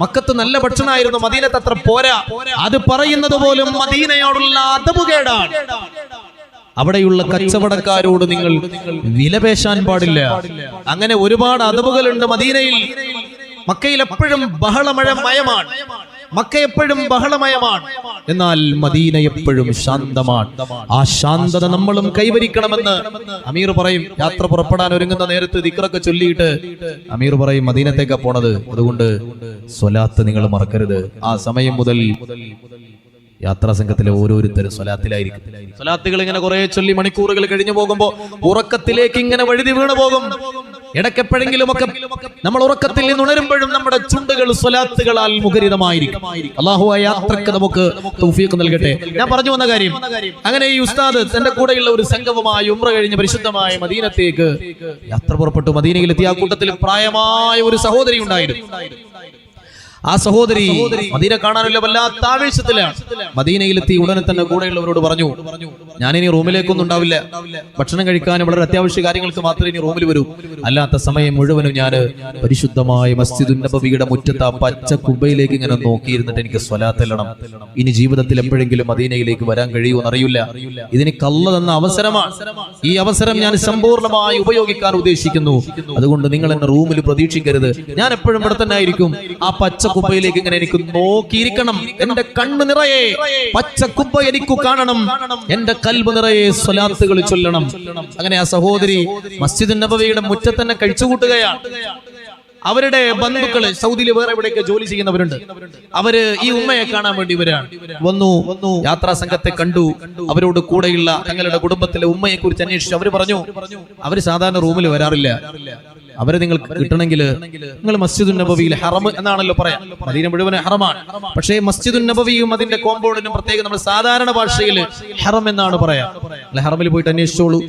A: മക്കത്ത് നല്ല ഭക്ഷണമായിരുന്നു, മദീനത്ത് അത്ര പോരാ, അത് പറയുന്നത് പോലും മദീനയോടുള്ള അദബുകേടാണ്. അവിടെയുള്ള കച്ചവടക്കാരോട് നിങ്ങൾ വിലപേശാൻ പാടില്ല. അങ്ങനെ ഒരുപാട് അദബുകളുണ്ട് മദീനയിൽ. മക്കയിൽ എപ്പോഴും ബഹളമയമാണ്, മക്ക എപ്പോഴും ബഹളമയമാണ്, എന്നാൽ മദീന എപ്പോഴും ശാന്തമാണ്. ആ ശാന്തത നമ്മളും കൈവരിക്കണമെന്ന് അമീർ പറയും. യാത്ര പുറപ്പെടാൻ ഒരുങ്ങുന്ന നേരത്ത് ദിക്റൊക്കെ ചൊല്ലിയിട്ട് അമീർ പറയും മദീനത്തേക്കാ പോണത്, അതുകൊണ്ട് സ്വലാത്ത് നിങ്ങൾ മറക്കരുത്. ആ സമയം മുതൽ യാത്രാ സംഘത്തിലെ ഓരോരുത്തരും സ്വലാത്തിലായിരിക്കും. സ്വലാത്തുകൾ ഇങ്ങനെ കുറെ ചൊല്ലി മണിക്കൂറുകൾ കഴിഞ്ഞു പോകുമ്പോ ഉറക്കത്തിലേക്ക് ഇങ്ങനെ വഴുതി വീണു പോകും. ഇടയ്ക്കെപ്പോഴെങ്കിലും ഒക്കെ നമ്മൾ ഉറക്കത്തിൽ നിന്ന് ഉണരുമ്പോഴും നമ്മുടെ ചുണ്ടുകൾ സ്വലാത്തുകളാൽ മുഖരിതമായിരിക്കും. അല്ലാഹു ആ യാത്രക്ക് നമുക്ക് തൗഫീഖ് നൽകട്ടെ. ഞാൻ പറഞ്ഞു വന്ന കാര്യം, അങ്ങനെ ഈ ഉസ്താദ് തന്റെ കൂടെയുള്ള ഒരു സംഘവുമായി ഉംറ കഴിഞ്ഞ് പരിശുദ്ധമായ മദീനത്തേക്ക് യാത്ര പുറപ്പെട്ടു. മദീനയിലെത്തി. ആ കൂട്ടത്തിൽ പ്രായമായ ഒരു സഹോദരി ഉണ്ടായിരുന്നു. ആ സഹോദരി മദീന കാണാനുള്ള വല്ലാത്ത ആവേശത്തിലാണ്. മദീനയിലെത്തി ഉടനെ തന്നെ കൂടെയുള്ളവരോട് പറഞ്ഞു, ഞാനിനി റൂമിലേക്കൊന്നും ഉണ്ടാവില്ല, ഭക്ഷണം കഴിക്കാനും വളരെ അത്യാവശ്യ കാര്യങ്ങൾക്ക് മാത്രമേ ഇനി റൂമിൽ വരൂ. അല്ലാത്ത സമയം മുഴുവനും ഞാൻ പരിശുദ്ധമായ മസ്ജിദുൻ നബവിയുടെ മുറ്റത്ത് ആ പച്ച കുബയിലേക്ക് ഇങ്ങനെ നോക്കിയിരുന്നിട്ട് എനിക്ക് സ്വലാത്ത് ചെല്ലണം. ഇനി ജീവിതത്തിൽ എപ്പോഴെങ്കിലും മദീനയിലേക്ക് വരാൻ കഴിയുമെന്ന് അറിയില്ല. ഇതെനിക്ക് അല്ലാഹു തന്ന അവസരമാണ്. ഈ അവസരം ഞാൻ സമ്പൂർണ്ണമായി ഉപയോഗിക്കാൻ ഉദ്ദേശിക്കുന്നു. അതുകൊണ്ട് നിങ്ങൾ എന്നെ റൂമിൽ പ്രതീക്ഷിക്കരുത്. ഞാൻ എപ്പോഴും ഇവിടെ തന്നെ ആയിരിക്കും. ആ പച്ച കുബയിലേക്ക് ഇങ്ങനെ എനിക്ക് നോക്കിയിരിക്കണം. എന്റെ കണ്ണ് നിറയെ പച്ച കുബ എനിക്ക് കാണണം. എന്റെ കൽബ് നിറയെ സ്വലാത്തുകൾ ചൊല്ലണം. അങ്ങനെ ആ സഹോദരി മസ്ജിദുൻ നബവിയുടെ മുറ്റത്ത് തന്നെ കഴിച്ചുകൂട്ടുകയാണ്. അവരുടെ ബന്ധുക്കള് സൗദിയിൽ വേറെ എവിടെയൊക്കെ ജോലി ചെയ്യുന്നവരുണ്ട്. അവര് ഈ ഉമ്മയെ കാണാൻ വേണ്ടി വന്നു. യാത്രാ സംഘത്തെ കണ്ടു. അവരോട് കൂടെയുള്ള തങ്ങളുടെ കുടുംബത്തിലെ ഉമ്മയെ കുറിച്ച് അന്വേഷിച്ചു. അവര് പറഞ്ഞു, അവര് സാധാരണ റൂമിൽ വരാറില്ല. അവരെ നിങ്ങൾക്ക് കിട്ടണമെങ്കിൽ നിങ്ങൾ മസ്ജിദുൻ നബവിയിൽ ഹറം എന്നാണല്ലോ പറയാം. മദീന മുഴുവൻ ഹറമാണ്. പക്ഷേ മസ്ജിദുൻ നബവിയും അതിന്റെ കോമ്പൗണ്ടിനും പ്രത്യേകം നമ്മൾ സാധാരണ ഭാഷയിൽ ഹറം എന്നാണ് പറയാം. ഹറമിൽ പോയിട്ട് അന്വേഷിച്ചോളൂ,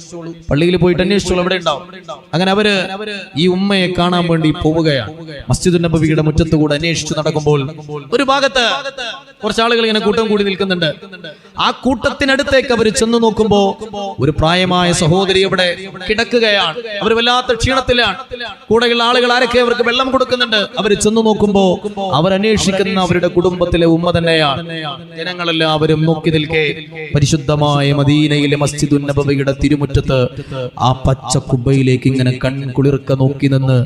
A: പള്ളിയിൽ പോയിട്ട് അന്വേഷിച്ചോളൂ, അവിടെ ഉണ്ടാവും. അങ്ങനെ അവര് ഈ ഉമ്മയെ കാണാൻ വേണ്ടി പോവുകയാണ്. മസ്ജിദുൻ നബവിയുടെ മുറ്റത്ത് കൂടെ അന്വേഷിച്ചു നടക്കുമ്പോൾ ഒരു ഭാഗത്ത് കുറച്ച് ആളുകൾ ഇങ്ങനെ കൂട്ടം കൂടി നിൽക്കുന്നുണ്ട്. ആ കൂട്ടത്തിനടുത്തേക്ക് അവർ ചെന്ന് നോക്കുമ്പോ ഒരു പ്രായമായ സഹോദരി അവിടെ കിടക്കുകയാണ്. അവർ വല്ലാത്ത ക്ഷീണത്തിലാണ്. കൂടെയുള്ള ആളുകൾ ആരൊക്കെ അവർക്ക് വെള്ളം കൊടുക്കുന്നുണ്ട്. അവർ ചെന്ന് നോക്കുമ്പോ അവരന്വേഷിക്കുന്ന അവരുടെ കുടുംബത്തിലെ ഉമ്മ തന്നെയാണ്. ജനങ്ങളെല്ലാവരും നോക്കി നിൽക്കെ പരിശുദ്ധമായ മദീനയിലെ മസ്ജിദുൻ നബവിയുടെ തിരുമുറ്റത്ത് ആ പച്ച കുബയിലേക്ക് ഇങ്ങനെ കൺകുളിർക്ക നോക്കി നിന്ന്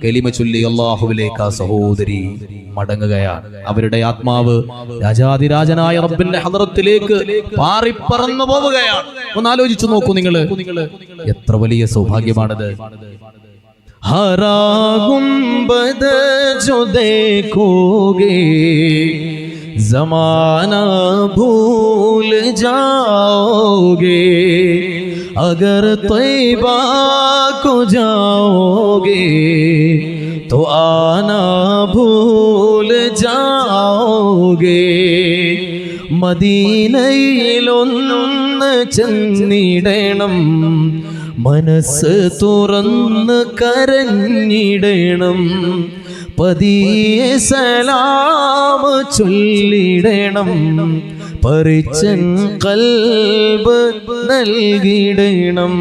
A: കലിമ ചൊല്ലി അല്ലാഹുവിലേക്ക് ആ സഹോദരി മടങ്ങുകയാണ്. അവരുടെ ആത്മാവ് രാജാതിരാജനായ റബ്ബിന്റെ ഹദറത്തിലേക്ക് പാറിപ്പറന്നു പോവുകയാണ്. ഒന്ന് ആലോചിച്ചു നോക്കൂ നിങ്ങൾ, എത്ര വലിയ സൗഭാഗ്യമാണത്. हरा गुंबद जो देखोगे जमाना भूल जाओगे, अगर तैबा को जाओगे तो आना भूल जाओगे. മദീനയിലൊന്ന് ചെന്നിടണം, മനസ്സ് തുറന്ന് കരഞ്ഞിടണം, പതിയെ സലാം ചൊല്ലിടണം, പരിച്ചൻ കൽബ് നൽകിടണം.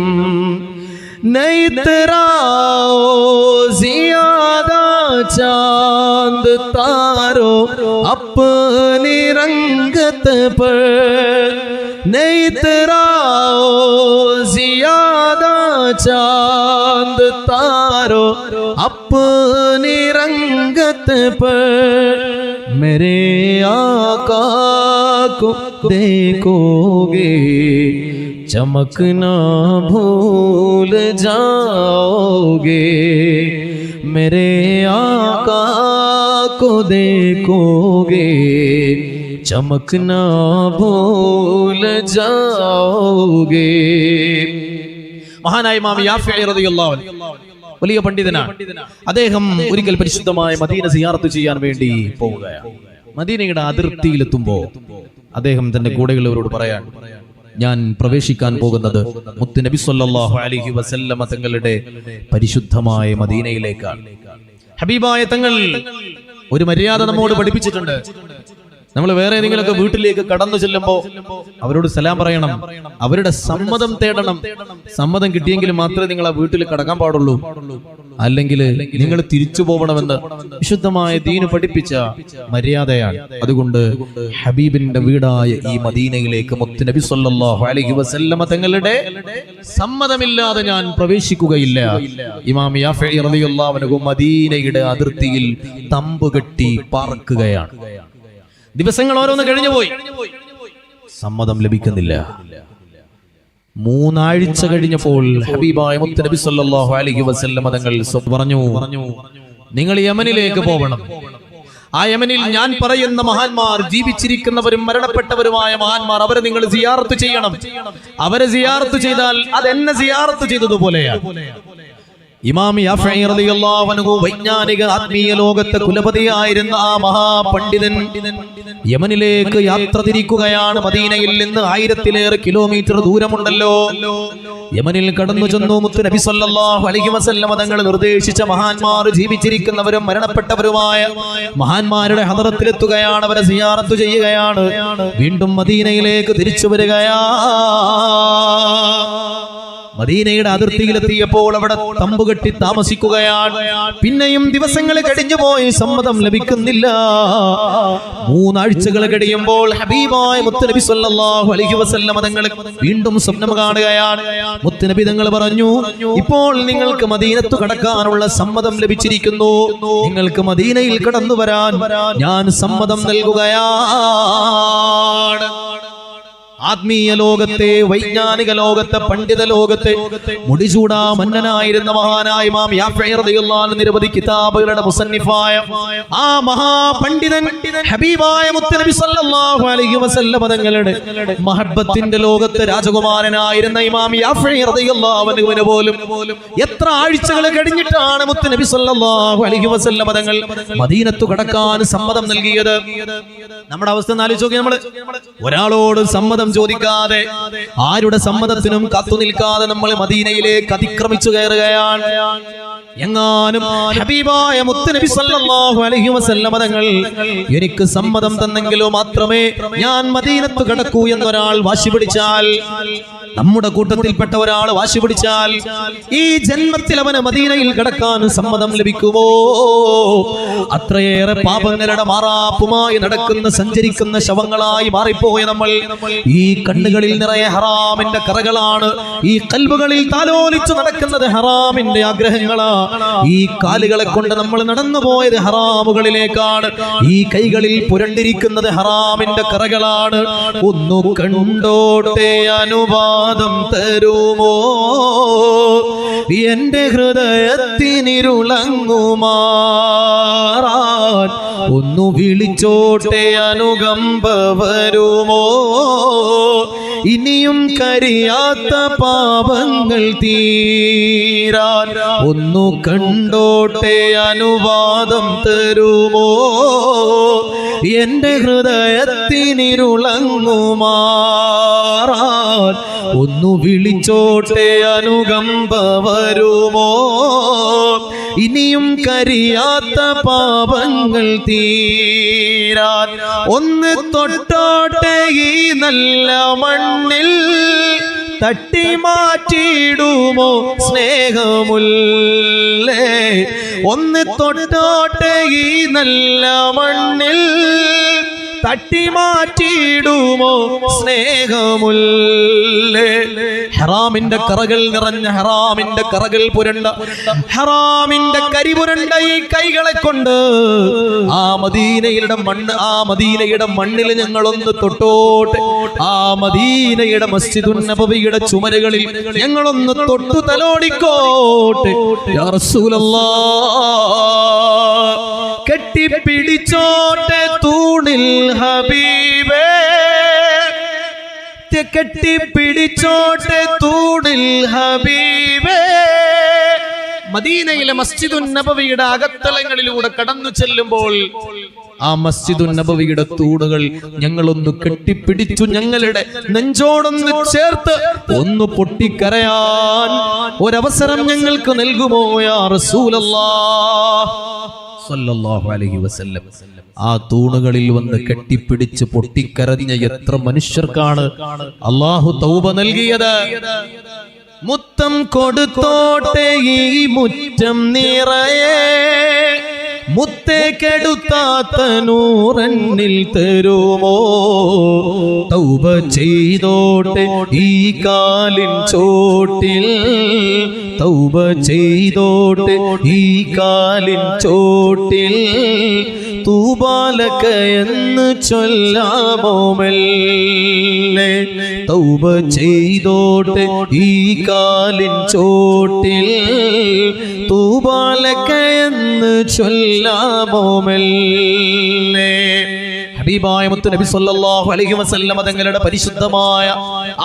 A: നൈതറാओ ज़ियादा चांद तारो अपनी रंगत पर, नैतराओ ज़ियादा चांद तारो अपनी रंगत पर, मेरे आका को देखोगे चमकना भूल जाओगे, मेरे आका को देखोगे चमकना भूल जाओगे. മഹാനായ ഇമാം യാഫിഈ റളിയല്ലാഹു അൻഹു വലിയ പണ്ഡിതനാണ്. അദ്ദേഹം ഒരിക്കൽ പരിശുദ്ധമായ മദീന സിയാറത്ത് ചെയ്യാൻ വേണ്ടി പോവുകയാണ്. മദീനയുടെ അതിർത്തിയിലെത്തുമ്പോൾ അദ്ദേഹം തന്റെ കൂടെയുള്ളവരോട് പറയാൻ, ഞാൻ പ്രവേശിക്കാൻ പോകുന്നത് മുത്ത് നബി സല്ലല്ലാഹു അലൈഹി വസല്ലമ തങ്ങളുടെ പരിശുദ്ധമായ മദീനയിലേക്കാണ്. ഹബീബായ തങ്ങൾ ഒരു മര്യാദ നമ്മോട് പഠിപ്പിച്ചിട്ടുണ്ട്. നമ്മൾ വേറെ ഏതെങ്കിലുമൊക്കെ വീട്ടിലേക്ക് കടന്നു ചെല്ലുമ്പോൾ അവരോട് സലാം പറയണം, അവരുടെ സമ്മതം തേടണം. സമ്മതം കിട്ടിയെങ്കിൽ മാത്രമേ നിങ്ങൾ ആ വീട്ടിൽ കടക്കാൻ പാടുള്ളൂ. അല്ലെങ്കിൽ നിങ്ങൾ തിരിച്ചു പോകണമെന്ന് വിശുദ്ധമായ ദീന് പഠിപ്പിച്ച മര്യാദയാണ്. അതുകൊണ്ട് ഹബീബിന്റെ വീടായ ഈ മദീനയിലേക്ക് മുത്ത് നബി സല്ലല്ലാഹു അലൈഹി വസല്ലമ തങ്ങളുടെ സമ്മതമില്ലാതെ ഞാൻ പ്രവേശിക്കുകയില്ല. ഇമാം യാഫഈ റളിയല്ലാഹു അൻഹു മദീനയുടെ അതിർത്തിയിൽ തമ്പ് കെട്ടി പാർക്കുകയാണ്. ദിവസങ്ങൾ ഓരോന്ന് കഴിഞ്ഞു പോയി, സമ്മതം ലഭിക്കുന്നില്ല. 3 ആഴ്ച കഴിഞ്ഞപ്പോൾ ഹബീബായ മുത്ത് നബി സല്ലല്ലാഹു അലൈഹി വസല്ലമ തങ്ങൾ പറഞ്ഞു, നിങ്ങൾ യമനിലേക്ക് പോകണം. ആ യമനിൽ ഞാൻ പറയുന്ന മഹാന്മാർ, ജീവിച്ചിരിക്കുന്നവരും മരണപ്പെട്ടവരുമായ മഹാന്മാർ, അവരെ നിങ്ങൾ സിയാറത്ത് ചെയ്യണം. അവരെ സിയാറത്ത് ചെയ്താൽ അത് എന്നെ സിയാറത്ത് ചെയ്തതുപോലെയാണ്. ഇമാം യാഫഈ റളിയല്ലാഹു അൻഹു വൈജ്ഞാനിക ആത്മീയ ലോകത്തെ കുലപതിയായിരുന്ന ആ മഹാപണ്ഡിതൻ യമനിലേക്ക് യാത്ര തിരിക്കുകയാണ്. മദീനയിൽ നിന്ന് 1000-ലേറെ കിലോമീറ്റർ ദൂരമുണ്ടല്ലോ. യമനിൽ കടന്നു ചെന്നു മുത്ത് നബി സല്ലല്ലാഹു അലൈഹി വസല്ലമ തങ്ങൾ നിർദ്ദേശിച്ച മഹാന്മാർ, ജീവിച്ചിരിക്കുന്നവരും മരണപ്പെട്ടവരുമായ മഹാന്മാരുടെ ഹദറത്തിലെത്തുകയാണ്. അവരെ സിയാറത്ത് ചെയ്യുകയാണ്. വീണ്ടും മദീനയിലേക്ക് തിരിച്ചു വരികയാണ്. മദീനയുടെ അതിർത്തിയിലെത്തിയപ്പോൾ അവിടെ തമ്പുകെട്ടി താമസിക്കുകയാണ്. പിന്നെയും ദിവസങ്ങൾ കഴിഞ്ഞുപോയി, സമ്മതം ലഭിക്കുന്നില്ല. 3 ആഴ്ചകൾ കഴിയുമ്പോൾ ഹബീബായ മുത്തുനബി സല്ലല്ലാഹു അലൈഹി വസല്ലമ തങ്ങൾ വീണ്ടും സ്വപ്നം കാണുകയാണ്. മുത്തുനബി തങ്ങൾ പറഞ്ഞു, ഇപ്പോൾ നിങ്ങൾക്ക് മദീനത്തു കടക്കാനുള്ള സമ്മതം ലഭിച്ചിരിക്കുന്നു. നിങ്ങൾക്ക് മദീനയിൽ കടന്നു വരാൻ ഞാൻ സമ്മതം നൽകുകയാണ്. ആത്മീയ ലോകത്തെ, വൈജ്ഞാനിക ലോകത്തെ, പണ്ഡിത ലോകത്തെ മുടിചൂടാ മന്നനായിരുന്ന മഹാനായ ഇമാം യാഫഈ റളിയല്ലാഹു അൻഹു നിരവധി കിതാബുകളുടെ മുസന്നിഫായ ആ മഹാപണ്ഡിതൻ ഹബീബായ മുത്തുനബി സല്ലല്ലാഹു അലൈഹി വസല്ലമ തങ്ങളുടെ മഹബ്ബത്തിന്റെ ലോകത്തെ രാജകുമാരനായിരുന്ന ഇമാം യാഫഈ റളിയല്ലാഹു അൻഹുവിന് പോലും എത്ര ആഴ്ചകൾ കഴിഞ്ഞിട്ടാണ് മുത്തുനബി സല്ലല്ലാഹു അലൈഹി വസല്ലമ തങ്ങൾ മദീനത്തു കടക്കാൻ സമ്മതം നൽകിയത്. നമ്മുടെ അവസ്ഥ ആലോചിച്ച് നോക്കി. നമ്മൾ ഒരാളോട് സമ്മതം ചോദിക്കാതെ, ആരുടെ സമ്മതത്തിനും കാത്തു നിൽക്കാതെ നമ്മൾ മദീനയിലേക്ക് അതിക്രമിച്ചു കയറുകയാണ്. എങ്ങാനും ഹബീബായ മുത്തുനബി സല്ലല്ലാഹു അലൈഹി വസല്ലമ തങ്ങൾ എനിക്ക് സമ്മതം തന്നെങ്കിലോ മാത്രമേ ഞാൻ മദീനത്ത് കടക്കൂ എന്നൊരാൾ വാശി പിടിച്ചാൽ, നമ്മുടെ കൂട്ടത്തിൽപ്പെട്ട ഒരാൾ വാശി പിടിച്ചാൽ, ഈ ജന്മത്തിൽ അവന് മദീനയിൽ കടക്കാൻ സമ്മതം ലഭിക്കുമോ? അത്രയേറെ പാപങ്ങളുടെ മാറാപ്പുമായി നടക്കുന്ന, സഞ്ചരിക്കുന്ന ശവങ്ങളായി മാറിപ്പോയ നമ്മൾ, ഈ കണ്ണുകളിൽ നിറയെ ഹറാമിന്റെ കറകളാണ്, ഈ കൽബുകളിൽ താലോലിച്ചു നടക്കുന്നത് ഹറാമിന്റെ ആഗ്രഹങ്ങളാണ്, ഈ കാലുകളെ കൊണ്ട് നമ്മൾ നടന്നു പോയത് ഹറാമുകളിലേക്കാണ്, ഈ കൈകളിൽ പുരണ്ടിരിക്കുന്നത് ഹറാമിന്റെ കറകളാണ്. ഒന്നു കണ്ടോട്ടെ അനുവാദം തരുമോ, എന്റെ ഹൃദയത്തിനിരുളങ്ങുമാറാൻ ഒന്നു വിളിച്ചോട്ടെ അനുകമ്പ വരുമോ, ഇനിയും കരിയാത്ത പാപങ്ങൾ തീരാൻ ഒന്നു കണ്ടോട്ടെ അനുവാദം തരുമോ, എന്റെ ഹൃദയത്തിനിരുളങ്ങുമാറാൻ ഒന്നു വിളിച്ചോട്ടെ അനുകമ്പ വരുമോ, ഇനിയും കരിയാത്ത പാപങ്ങൾ തീരാൻ ഒന്ന് തൊട്ടോട്ടെ ഈ നല്ല മണ്ണിൽ തട്ടി മാറ്റിയിടുമോ സ്നേഹമുല്ലേ, ഒന്ന് തൊട്ടോട്ടെ ഈ നല്ല മണ്ണിൽ തട്ടി മാറ്റിയിടുമോ സ്നേഹമുല്ലേ. ഹറാമിന്റെ കറകൾ നിറഞ്ഞ, ഹറാമിന്റെ കറകൾ പുരണ്ട, ഹറാമിന്റെ കരി പുരണ്ട ഈ കൈകളെ കൊണ്ട് ആ മദീനയുടെ മണ്ണിൽ ഞങ്ങളൊന്ന് തൊട്ടോട്ടെ, ആ മദീനയുടെ മസ്ജിദുൻ നബവിയുടെ ചുമരുകളിൽ ഞങ്ങളൊന്ന് തൊട്ടു തലോടിക്കോട്ടെ. യാ റസൂലല്ലാഹ്, കെട്ടിപ്പിടിച്ചോട്ടെ തൂണിൽ ഹബീബേ, കെട്ടിപ്പിടിച്ചോട്ടെ തൂണിൽ ഹബീബേ. മദീനയിലെ മസ്ജിദുൻ നബവിയുടെ അകത്തളങ്ങളിലൂടെ കടന്നു ചെല്ലുമ്പോൾ ആ മസ്ജിദുൻ നബവിയുടെ തൂണുകൾ ഞങ്ങളൊന്ന് കെട്ടിപ്പിടിച്ചു, ഞങ്ങളുടെ നെഞ്ചോടൊന്ന് ചേർത്ത് ഒന്ന് പൊട്ടിക്കരയാൻ ഒരവസരം ഞങ്ങൾക്ക് നൽകുമോ യാ റസൂലല്ലാഹ് സല്ലല്ലാഹു അലൈഹി വസല്ലം. ആ തൂണുകളിൽ വന്ന് കെട്ടിപ്പിടിച്ച് പൊട്ടിക്കരഞ്ഞ എത്ര മനുഷ്യർക്കാണ് അല്ലാഹു തൗബ നൽകിയത്. മുത്തം കൊടുത്തോട്ടെ ഈ മുറ്റം നിറയെ, മുത്തേ കെടുത്താത്ത നൂറന്നിൽ തരുമോ? തൗബ ചെയ്തോട്ടെ ഈ കാലിൻ ചോട്ടിൽ, തൗബ ചെയ്തോട്ടെ ഈ കാലിൻ ചോട്ടിൽ, തൂബാലക എന്ന് ചൊല്ലാമോ മെല്ലെ? തൗബ ചെയ്തോട്ടെ ഈ കാലിൻ ചോട്ടിൽ, തൂബാലക എന്ന് ചൊല്ലാമോ മെല്ലെ? ഹബീബായ മുത്ത് നബി സല്ലല്ലാഹു അലൈഹി വസല്ലം തങ്ങളുടെ പരിശുദ്ധമായ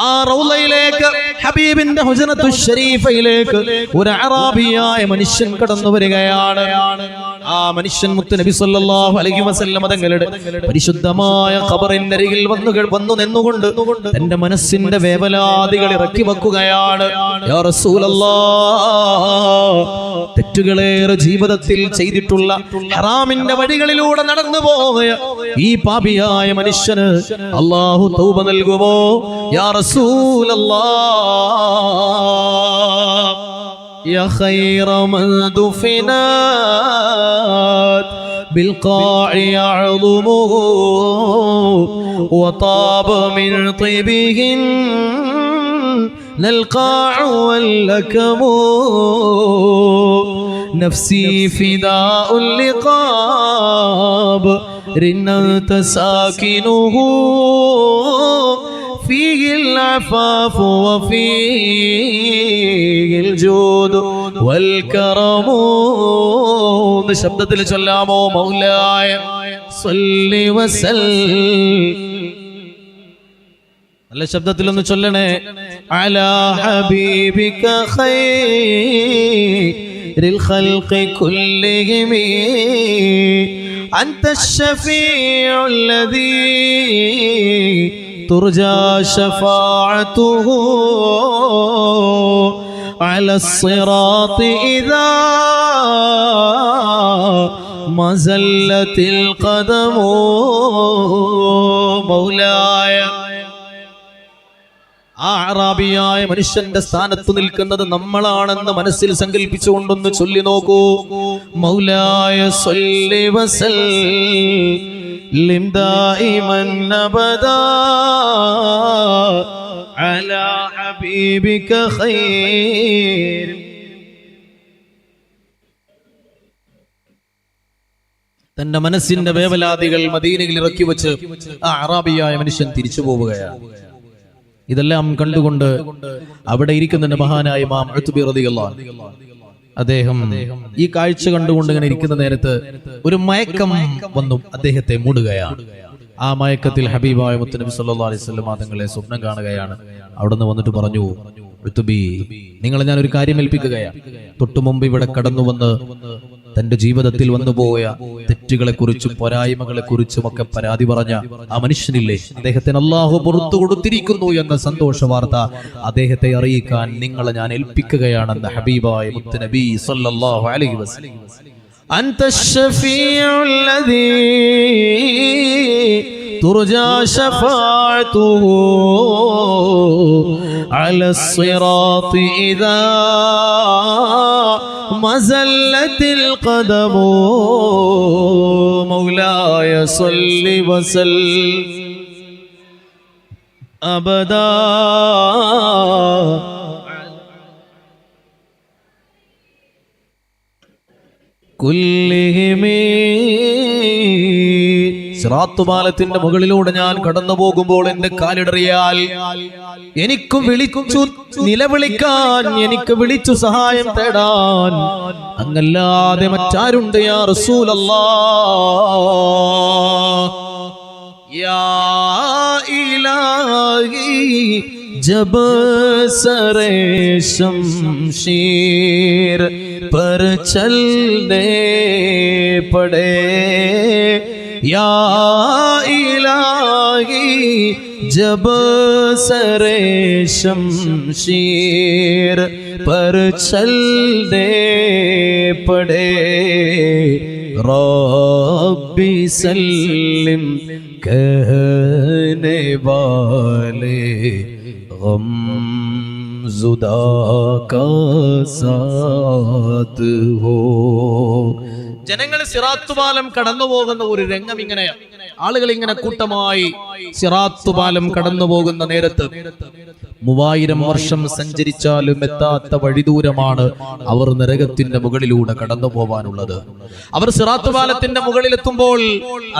A: ആ റൗളയിലേക്ക്, ഹബീബിന്റെ ഹുജ്റത്തുൽ ശരീഫയിലേക്ക് ഒരു അറാബിയായ മനുഷ്യൻ കടന്നു വരികയാണ്. ആ മനുഷ്യൻ മുത്ത് നബി സല്ലല്ലാഹു അലൈഹി വസല്ലം തങ്ങളുടെ പരിശുദ്ധമായ ഖബറിന്റെ അരികിൽ വന്നു നിന്നുകൊണ്ട് തന്റെ മനസ്സിന്റെ വേവലാദികൾ ഇറക്കി വെക്കുകയാണ്. യാ റസൂലല്ലാഹ്, തെറ്റുകളേറെ ജീവിതത്തിൽ ചെയ്തിട്ടുള്ള ഹറാമിന്റെ വഴികളിലൂടെ നടന്നു പോയ ഈ പാപിയായ മനുഷ്യന് അല്ലാഹു തൗബ നൽകുമോ? യാ റസൂലല്ലാഹ്, യാ ഖൈറ മൻ ദുഫിനാത് ബിൽഖാഇ യഅ്ളുമുഹു വതാബ മിൻ ത്വബിഹിൻ നൽഖാഉ വല്ലകമു നഫ്സി ഫിദാഉൽ ലിഖാബ റിന്നത സാകിനുഹു ഫീഹിൽ അഫാഫു വഫീഹിൽ ജൂദു വൽ കറമു. ശബ്ദത്തിൽ ചൊല്ലാമോ? മൗലായ സല്ലി വസല്ലം. നല്ല ശബ്ദത്തിലൊന്ന് ചൊല്ലണേ. അലാ ഹബീബിക ഖൈറിൽ ഖൽഖി കുല്ലിഹിം അൻത അശ്ശഫീഉ അല്ലദീ തുർജാ ശഫാഅതുഹു അലാ الصراط ഇദാ മസല്ലത്തിൽ ഖദമു. മൗലായ, ആ അറാബിയായ മനുഷ്യന്റെ സ്ഥാനത്ത് നിൽക്കുന്നത് നമ്മളാണെന്ന് മനസ്സിൽ സങ്കല്പിച്ചുകൊണ്ടൊന്ന് ചൊല്ലി നോക്കൂ. മൗലായ സല്ലി വസല്ലിം ദായിമൻ അബദാ അലാ ഹബീബിക ഖൈർ. തന്റെ മനസ്സിന്റെ വേവലാദികൾ മദീനയിൽ ഇറക്കി വെച്ച് ആ അറാബിയായ മനുഷ്യൻ തിരിച്ചു പോവുകയാണ്. ഇതെല്ലാം കണ്ടുകൊണ്ട് അവിടെ ഇരിക്കുന്ന മഹാനായ ഇമാം ഉത്ബി റളിയല്ലാഹു അൻഹു, അദ്ദേഹം ഈ കാഴ്ച കണ്ടുകൊണ്ട് ഇങ്ങനെ ഇരിക്കുന്ന നേരത്ത് ഒരു മയക്കം വന്നു അദ്ദേഹത്തെ മൂടുകയാണ്. ആ മയക്കത്തിൽ ഹബീബായ മുത്ത് നബി സല്ലല്ലാഹു അലൈഹി വസല്ലം തങ്ങളെ സ്വപ്നം കാണുകയാണ്. അവിടുന്ന് വന്നിട്ട് പറഞ്ഞു, ഉത്ബി, നിങ്ങളെ ഞാൻ ഒരു കാര്യം ഏൽപ്പിക്കുകയാണ്. തൊട്ടു മുമ്പ് ഇവിടെ കടന്നു വന്ന് തന്റെ ജീവിതത്തിൽ വന്നുപോയ തെറ്റുകളെ കുറിച്ചും പോരായ്മകളെ കുറിച്ചും ഒക്കെ പരാതി പറഞ്ഞ ആ മനുഷ്യനില്ലേ, അദ്ദേഹത്തിന് അല്ലാഹു പുറത്തു കൊടുത്തിരിക്കുന്നു എന്ന സന്തോഷ വാർത്ത അദ്ദേഹത്തെ അറിയിക്കാൻ നിങ്ങളെ ഞാൻ ഏൽപ്പിക്കുകയാണെന്ന് ഹബീബായ മുത്ത് നബി സല്ലല്ലാഹു അലൈഹി വസല്ലം. അൻത അശ്ശഫീഉ അല്ലദീ തുർജാ ശഫാഅതുഹു അലാ الصراط ഇദാ മസല്ലത്തിൽ ഖദമു. മൗലായ സല്ലി വസല്ലിം അബദാ കുല്ലിഹിം. സിറാത്ത് പാലത്തിന്റെ മുകളിലൂടെ ഞാൻ കടന്നു പോകുമ്പോൾ എന്റെ കാലിടറിയാൽ എനിക്കും വിളിച്ചു നിലവിളിക്കാൻ, എനിക്ക് വിളിച്ചു സഹായം തേടാൻ അങ്ങല്ലാതെ മറ്റാരുണ്ട് യാ റസൂലല്ലാഹ്. യാ ഇലാഹി ജബ് സരേ ശംശീർ पर चलने पड़े, या इलाही जब सरे शमशीर पर चलने पड़े, रब्बी सल्लिम कहने वाले गम जुदा का साथ हो. ജനങ്ങൾ സിറാത്ത് പാലം കടന്നു പോകുന്ന ഒരു രംഗം ഇങ്ങനെയാണ്. ആളുകൾ ഇങ്ങനെ കൂട്ടമായി സിറാത്ത് പാലം കടന്നു പോകുന്ന നേരത്ത് 3000 വർഷം സഞ്ചരിച്ചാലും എത്താത്ത വഴിദൂരമാണ് അവർ നരകത്തിന്റെ മുകളിലൂടെ കടന്നു പോവാനുള്ളത്. അവർ സിറാത്ത് പാലത്തിന്റെ മുകളിലെത്തുമ്പോൾ,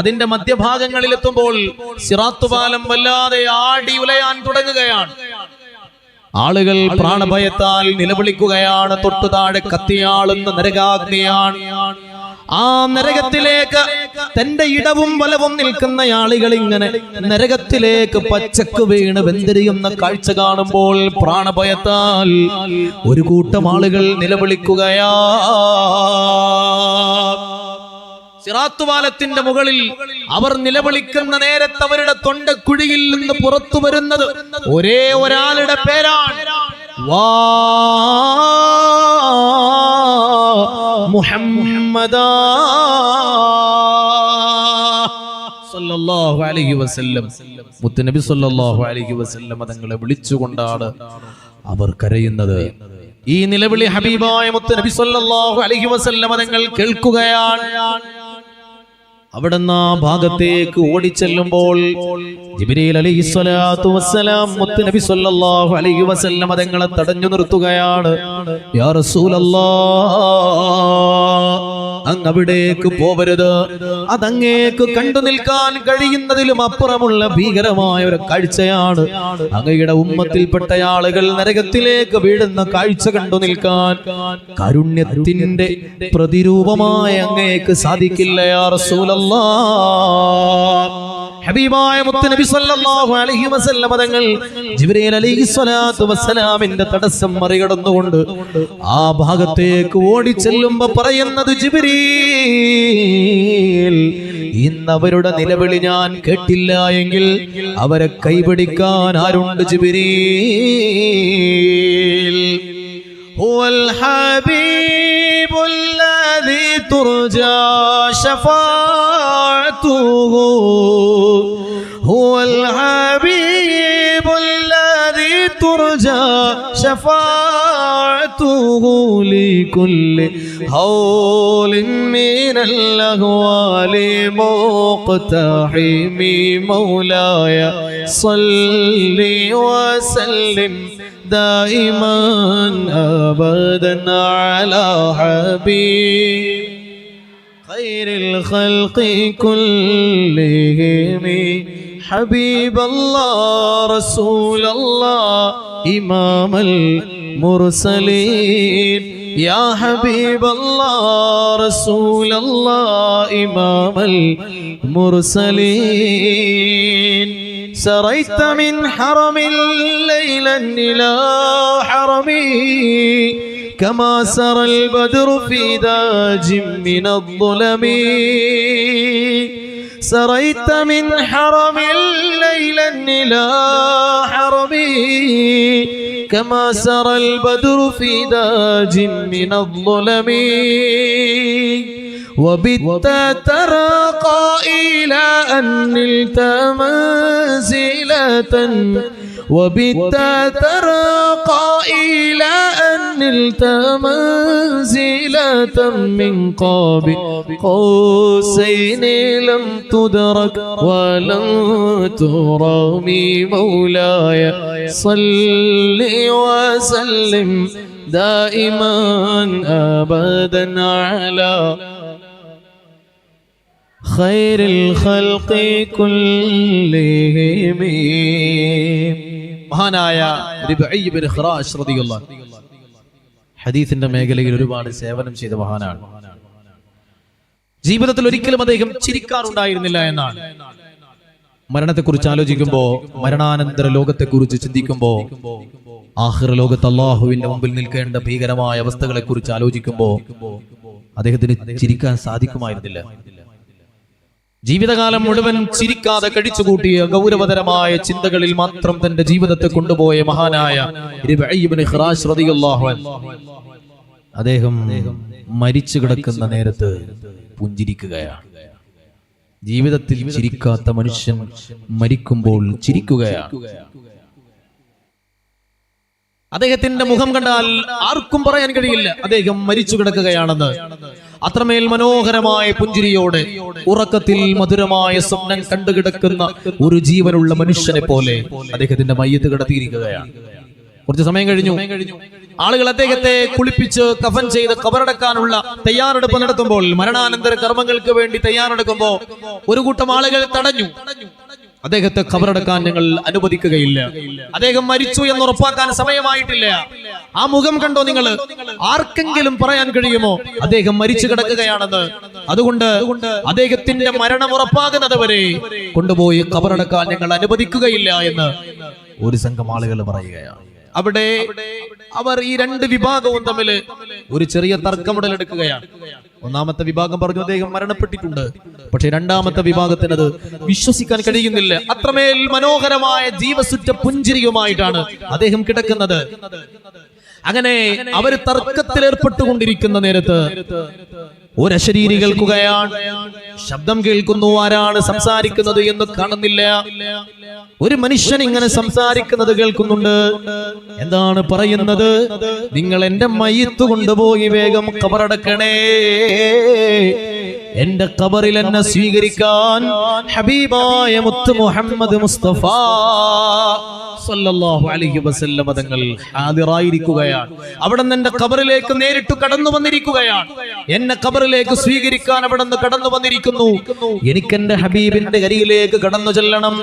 A: അതിന്റെ മധ്യഭാഗങ്ങളിലെത്തുമ്പോൾ സിറാത്ത് പാലം വല്ലാതെ ആടി ഉലയാൻ തുടങ്ങുകയാണ്. ആളുകൾ പ്രാണഭയത്താൽ നിലവിളിക്കുകയാണ്. തൊട്ടു താഴെ കത്തിയാളുന്ന നരകാഗ്നിയാണ്. ആ നരകത്തിലേക്ക് തന്റെ ഇടവും വലവും നിൽക്കുന്ന ആളുകൾ ഇങ്ങനെ നരകത്തിലേക്ക് പച്ചക്ക് വീണ് വെന്തിരിയുന്ന കാഴ്ച കാണുമ്പോൾ പ്രാണഭയത്താൽ ഒരു കൂട്ടം ആളുകൾ നിലവിളിക്കുകയാ. സിറാത്ത് പാലത്തിന്റെ മുകളിൽ അവർ നിലവിളിക്കുന്ന നേരത്ത് അവരുടെ തൊണ്ടക്കുഴിയിൽ നിന്ന് പുറത്തു വരുന്നത് ഒരേ ഒരാളുടെ പേരാണ്, മുഹമ്മദാ സല്ലല്ലാഹു അലൈഹി വസല്ലം. മുത്തുനബി സല്ലല്ലാഹു അലൈഹി വസല്ലം തങ്ങളെ വിളിച്ചുകൊണ്ടാണ് അവർ കരയുന്നത്. ഈ നിലവിളി ഹബീബായ മുത്തുനബി സല്ലല്ലാഹു അലൈഹി വസല്ലം തങ്ങൾ കേൾക്കുകയാണ്. അവിടുന്ന് ആ ഭാഗത്തേക്ക് ഓടിച്ചെല്ലുമ്പോൾ ജിബ്രീൽ അലൈഹിസ്സലാത്തു വസ്സലാം മുത്തുനബി സല്ലല്ലാഹു അലൈഹി വസല്ലം തങ്ങളെ തടഞ്ഞു നിർത്തുകയാണ്. യാ റസൂലല്ലാഹ്, അങ്ങ് അവിടേക്ക് പോവരുത്. അതങ്ങേക്ക് കണ്ടു നിൽക്കാൻ കഴിയുന്നതിലും അപ്പുറമുള്ള ഭീകരമായ ഒരു കാഴ്ചയാണ്. അങ്ങയുടെ ഉമ്മത്തിൽപ്പെട്ട ആളുകൾ നരകത്തിലേക്ക് വീഴുന്ന കാഴ്ച കണ്ടു നിൽക്കാൻ കാരുണ്യത്തിന്റെ പ്രതിരൂപമായ അങ്ങേക്ക് സാധിക്കില്ല യാ റസൂലല്ലാഹ്. ഹബീബായ മുത്തുനബി സല്ലല്ലാഹു അലൈഹി വസല്ലം തങ്ങൾ ജിബ്രീൽ അലൈഹിസ്സലാത്തു വസ്സലാമിന്റെ തടസ്സം മറികടന്നുകൊണ്ട് ആ ഭാഗത്തേക്ക് ഓടിച്ചെല്ലുമ്പോൾ പറയുന്നത്, ജിബ്രീൽ, ഇന്ന് അവരുടെ നിലവിളി ഞാൻ കേട്ടില്ല എങ്കിൽ അവരെ കൈപിടിക്കാൻ ആരുണ്ട് ജിബ്രീൽ? ഹുവൽ ഹബീബുൽ ലദീ തുർജാ ശഫാഅതുഹു, ഹുവൽ ഹബീബുൽ ലദീ തുർജാ ശഫാഅതുഹു ലികുല്ലി ഹൗലിൻ മിനൽ അഹ്വാലി മുഖ്തഹിമി മൗലായ സല്ലി വസല്ലിം دائما أبدا على حبيب خير الخلق كلهم حبيب الله رسول الله إمام المرسلين يا حبيب الله رسول الله إمام المرسلين سريت من حرم ليلا إلى حرمي كما سرى البدر في داج من الظلم سريت من حرم ليلا إلى حرمي كما سرى البدر في داج من الظلم وبت ترقى إلى أن نلت منزلة وبت ترقى إلى أن نلت منزلة من قاب قوسين لم تدرك ولم ترمي مولاي صل وسلم دائما أبدا على خير الخلق كلهم. മഹാനായ റിബഈ ഇബ്നു ഖിറാശ് റളിയല്ലാഹു അൻഹു ഹദീസിന്റെ മേഖലയിൽ ഒരുപാട് സേവനം ചെയ്ത മഹാനാണ്. ജീവിതത്തിൽ ഒരിക്കലും അദ്ദേഹം ചിരിക്കാറുണ്ടായിരുന്നില്ല എന്നാണ്. മരണത്തെക്കുറിച്ച് ആലോചിക്കുമ്പോ, മരണാനന്തര ലോകത്തെക്കുറിച്ച് ചിന്തിക്കുമ്പോ, ആഖിറ ലോകത്ത് അല്ലാഹുവിന്റെ മുമ്പിൽ നിൽക്കേണ്ട ഭീകരമായ അവസ്ഥകളെ കുറിച്ച് ആലോചിക്കുമ്പോ അദ്ദേഹത്തിന് ചിരിക്കാൻ സാധിക്കുമായിരുന്നില്ല. ജീവിതകാലം മുഴുവൻ ചിരിക്കാതെ കഴിച്ചുകൂട്ടിയ ഗൗരവതരമായ ചിന്തകളിൽ മാത്രം തന്റെ ജീവിതത്തെ കൊണ്ടുപോയ മഹാനായ റിബഈ ഇബ്നു ഖിറാശ് റളിയല്ലാഹു അൻഹു അദ്ദേഹം മരിച്ചു കിടക്കുന്ന നേരത്ത് പുഞ്ചിരിക്കുകയാണ്. ജീവിതത്തിൽ ചിരിക്കാത്ത മനുഷ്യൻ മരിക്കുമ്പോൾ ചിരിക്കുകയാണ്. അദ്ദേഹത്തിന്റെ മുഖം കണ്ടാൽ ആർക്കും പറയാൻ കഴിയില്ല അദ്ദേഹം മരിച്ചു കിടക്കുകയാണെന്ന്. അത്രമേൽ മനോഹരമായ പുഞ്ചിരിയോടെ ഉറക്കത്തിൽ മധുരമായ സ്വപ്നം കണ്ടുകിടക്കുന്ന ഒരു ജീവനുള്ള മനുഷ്യനെ പോലെ അദ്ദേഹത്തിന്റെ മയ്യത്ത് കിടത്തിയിരിക്കുകയാണ്. കുറച്ച് സമയം കഴിഞ്ഞു. ആളുകൾ അദ്ദേഹത്തെ കുളിപ്പിച്ച് കഫൻ ചെയ്ത് ഖബറടക്കാനുള്ള തയ്യാറെടുപ്പ് നടത്തുമ്പോൾ, മരണാനന്തര കർമ്മങ്ങൾക്ക് വേണ്ടി തയ്യാറെടുക്കുമ്പോൾ ഒരു കൂട്ടം ആളുകൾ തടഞ്ഞു. അദ്ദേഹത്തെ ഖബറടക്കാൻ ഞങ്ങൾ അനുവദിക്കുകയില്ല, അദ്ദേഹം മരിച്ചു എന്ന് ഉറപ്പാക്കാൻ സമയമായിട്ടില്ല. ആ മുഖം കണ്ടോ നിങ്ങൾ? ആർക്കെങ്കിലും പറയാൻ കഴിയുമോ അദ്ദേഹം മരിച്ചു കിടക്കുകയാണെന്ന്? അതുകൊണ്ട് അദ്ദേഹത്തിന്റെ മരണം ഉറപ്പാകുന്നത് വരെ കൊണ്ടുപോയി ഖബറടക്കാൻ ഞങ്ങൾ അനുവദിക്കുകയില്ല എന്ന് ഒരു സംഘം ആളുകൾ പറയുകയാണ്. അവിടെ അവർ ഈ രണ്ട് വിഭാഗവും തമ്മിൽ ഒരു ചെറിയ തർക്കമുടലെടുക്കുകയാണ്. ഒന്നാമത്തെ വിഭാഗം പറഞ്ഞു അദ്ദേഹം മരണപ്പെട്ടിട്ടുണ്ട്. പക്ഷെ രണ്ടാമത്തെ വിഭാഗത്തിന് അത് വിശ്വസിക്കാൻ കഴിയുന്നില്ല. അത്രമേൽ മനോഹരമായ ജീവസുറ്റ പുഞ്ചിരിയുമായിട്ടാണ് അദ്ദേഹം കിടക്കുന്നത്. അങ്ങനെ അവർ തർക്കത്തിൽ ഏർപ്പെട്ടുകൊണ്ടിരിക്കുന്ന നേരത്ത് ഒരശരീരി കേൾക്കുകയാണ്. ശബ്ദം കേൾക്കുന്നു. ആരാണ് സംസാരിക്കുന്നത് എന്ന് കാണുന്നില്ല. ഒരു മനുഷ്യൻ ഇങ്ങനെ സംസാരിക്കുന്നത് കേൾക്കുന്നുണ്ട്. എന്താണ് പറയുന്നത്? നിങ്ങൾ എന്റെ മയ്യത്ത് കൊണ്ടുപോയി വേഗം ഖബറടക്കണേ. എന്റെ ഖബറിൽ എന്നെ സ്വീകരിക്കാൻ ഹബീബായ മുത്ത് മുഹമ്മദ് മുസ്തഫ സല്ലല്ലാഹു അലൈഹി വസല്ലം തങ്ങൾ ഹാദിറായിരിക്കുകയാണ്. അവിടെ നിന്ന് എന്റെ ഖബറിലേക്ക് നേരിട്ട് കടന്നു വന്നിരിക്കുകയാണ്. എന്നെ ഖബറിലേക്ക് സ്വീകരിക്കാൻ അവിടെ നിന്ന് കടന്നു വന്നിരിക്കുന്നു. എനിക്ക് എന്റെ ഹബീബിന്റെ അരികിലേക്ക് കടന്നു ചെല്ലണം.